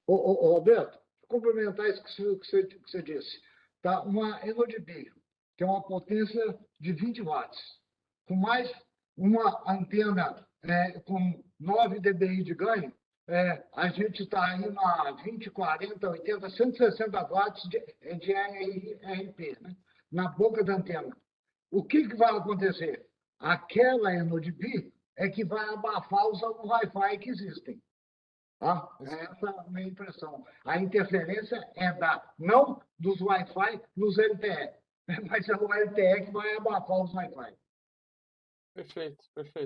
Roberto, complementar isso que você disse. Tá? Uma ENODB, que é uma potência de 20 watts, com mais uma antena com 9 dBi de ganho, a gente está aí na 20, 40, 80, 160 watts de RRP, né? Na boca da antena. O que vai acontecer? Aquela ENODB é que vai abafar os Wi-Fi que existem. Tá? Essa é a minha impressão. A interferência não dos Wi-Fi nos LTE, mas é o LTE que vai abafar os Wi-Fi. Perfeito,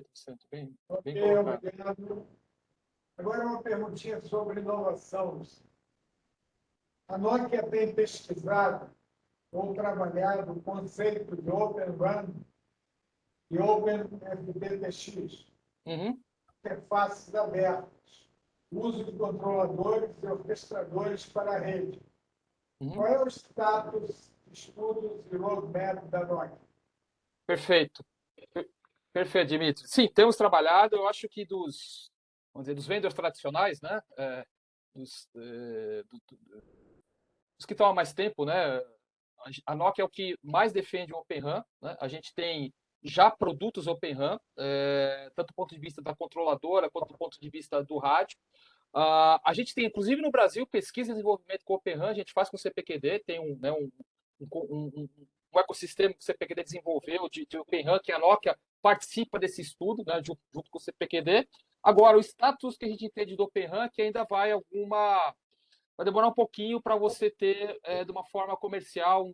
Vicente. Bem colocado. Obrigado. Agora uma perguntinha sobre inovação. A Nokia tem pesquisado ou trabalhado o conceito de Open RAN e Open FTTX, interfaces abertas, uso de controladores e orquestradores para a rede. Qual é o status de estudos e roadmap da Nokia? Perfeito, Dimitri. Sim, temos trabalhado. Eu acho que dos vendors tradicionais, né, dos que estão há mais tempo, né, a Nokia é o que mais defende o Open RAN, né? A gente tem já produtos Open RAN, tanto do ponto de vista da controladora quanto do ponto de vista do rádio. A gente tem, inclusive no Brasil, pesquisa e desenvolvimento com Open RAN, a gente faz com o CPQD, tem um ecossistema que o CPQD desenvolveu de Open RAN, que a Nokia participa desse estudo, né, junto com o CPQD. Agora, o status que a gente entende do Open RAN, que ainda vai demorar um pouquinho para você ter, de uma forma comercial,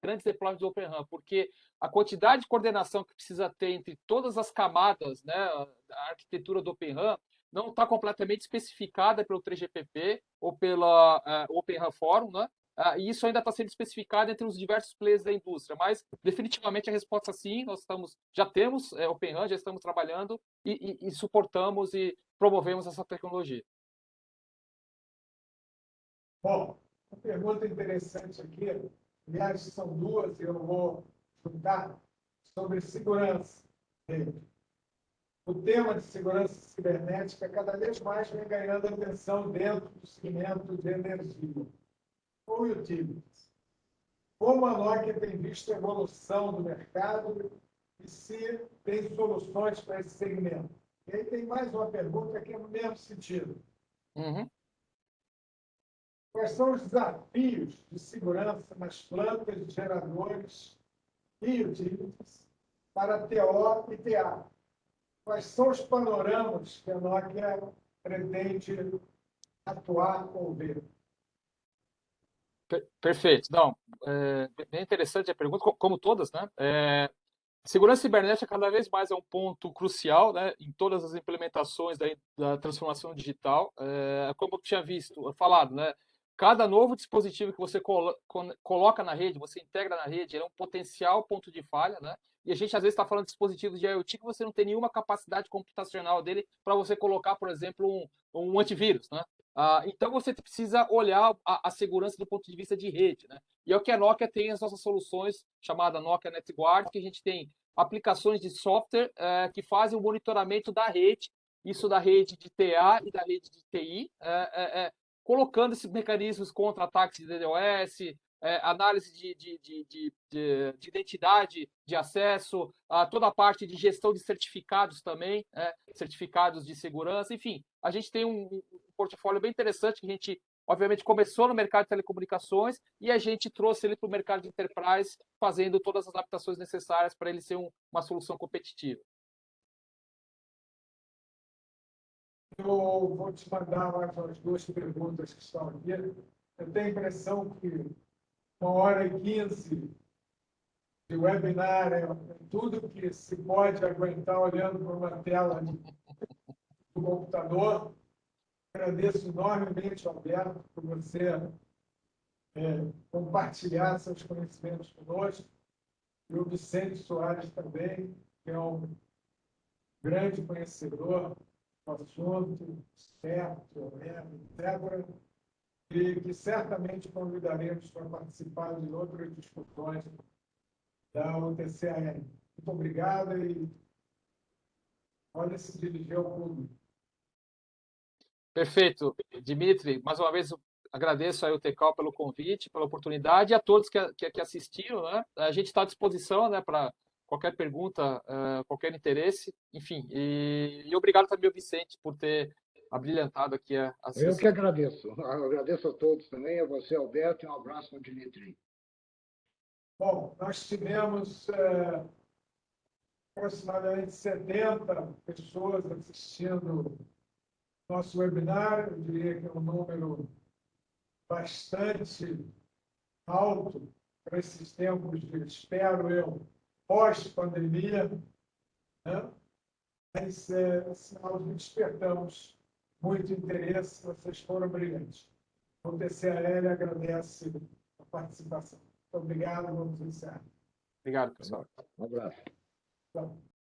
grandes deployments do Open RAN, porque a quantidade de coordenação que precisa ter entre todas as camadas, né, da arquitetura do Open RAN, não está completamente especificada pelo 3GPP ou pela Open RAN Forum, né? E isso ainda está sendo especificado entre os diversos players da indústria, mas definitivamente a resposta sim, já temos Open RAN, já estamos trabalhando e suportamos e promovemos essa tecnologia. Bom, uma pergunta interessante aqui, aliás, são duas, e eu vou juntar, sobre segurança. O tema de segurança cibernética cada vez mais vem ganhando atenção dentro do segmento de energia, ou utilities. Como a Nokia tem visto a evolução do mercado e se tem soluções para esse segmento? E aí tem mais uma pergunta que é no mesmo sentido. Uhum. Quais são os desafios de segurança nas plantas de geradores e utilities para TO e TA? Quais são os panoramas que a Nokia pretende atuar ou ver? Perfeito. Não, bem interessante a pergunta, como todas, né? Segurança cibernética cada vez mais é um ponto crucial, né, em todas as implementações da transformação digital. Como eu tinha falado, né, cada novo dispositivo que você coloca na rede, você integra na rede, é um potencial ponto de falha, né? E a gente às vezes está falando de dispositivos de IoT que você não tem nenhuma capacidade computacional dele para você colocar, por exemplo, um antivírus, né? Então você precisa olhar a segurança do ponto de vista de rede, né? E é o que a Nokia tem as nossas soluções, chamada Nokia NetGuard, que a gente tem aplicações de software que fazem o monitoramento da rede, isso da rede de TA e da rede de TI, colocando esses mecanismos contra ataques de DDoS, análise de identidade de acesso, toda a parte de gestão de certificados também, certificados de segurança, enfim, a gente tem um portfólio bem interessante que a gente, obviamente, começou no mercado de telecomunicações e a gente trouxe ele para o mercado de enterprise, fazendo todas as adaptações necessárias para ele ser uma solução competitiva. Eu vou te mandar mais umas duas perguntas que estão aqui. Eu tenho a impressão que 1h15 de webinar é tudo que se pode aguentar olhando para uma tela do computador. Agradeço enormemente, Alberto, por você compartilhar seus conhecimentos conosco. E o Vicente Soares também, que é um grande conhecedor do assunto, certo, etc. E que certamente convidaremos para participar de outras discussões da UTCAN. Muito obrigado e pode se dirigir ao público. Perfeito, Dimitri. Mais uma vez, agradeço ao TECAL pelo convite, pela oportunidade, e a todos que assistiram, né? A gente está à disposição, né, para qualquer pergunta, qualquer interesse, enfim. E obrigado também ao Vicente por ter abrilhantado aqui a Eu sessão. que agradeço. Eu agradeço a todos também, a você, Alberto, e um abraço ao Dimitri. Bom, nós tivemos aproximadamente 70 pessoas assistindo nosso webinar. Eu diria que é um número bastante alto para esses tempos de, espero eu, pós-pandemia, né? Mas é sinal de que despertamos muito interesse, vocês foram brilhantes. O TCAL agradece a participação. Muito obrigado, vamos encerrar. Obrigado, pessoal. Um abraço. Então,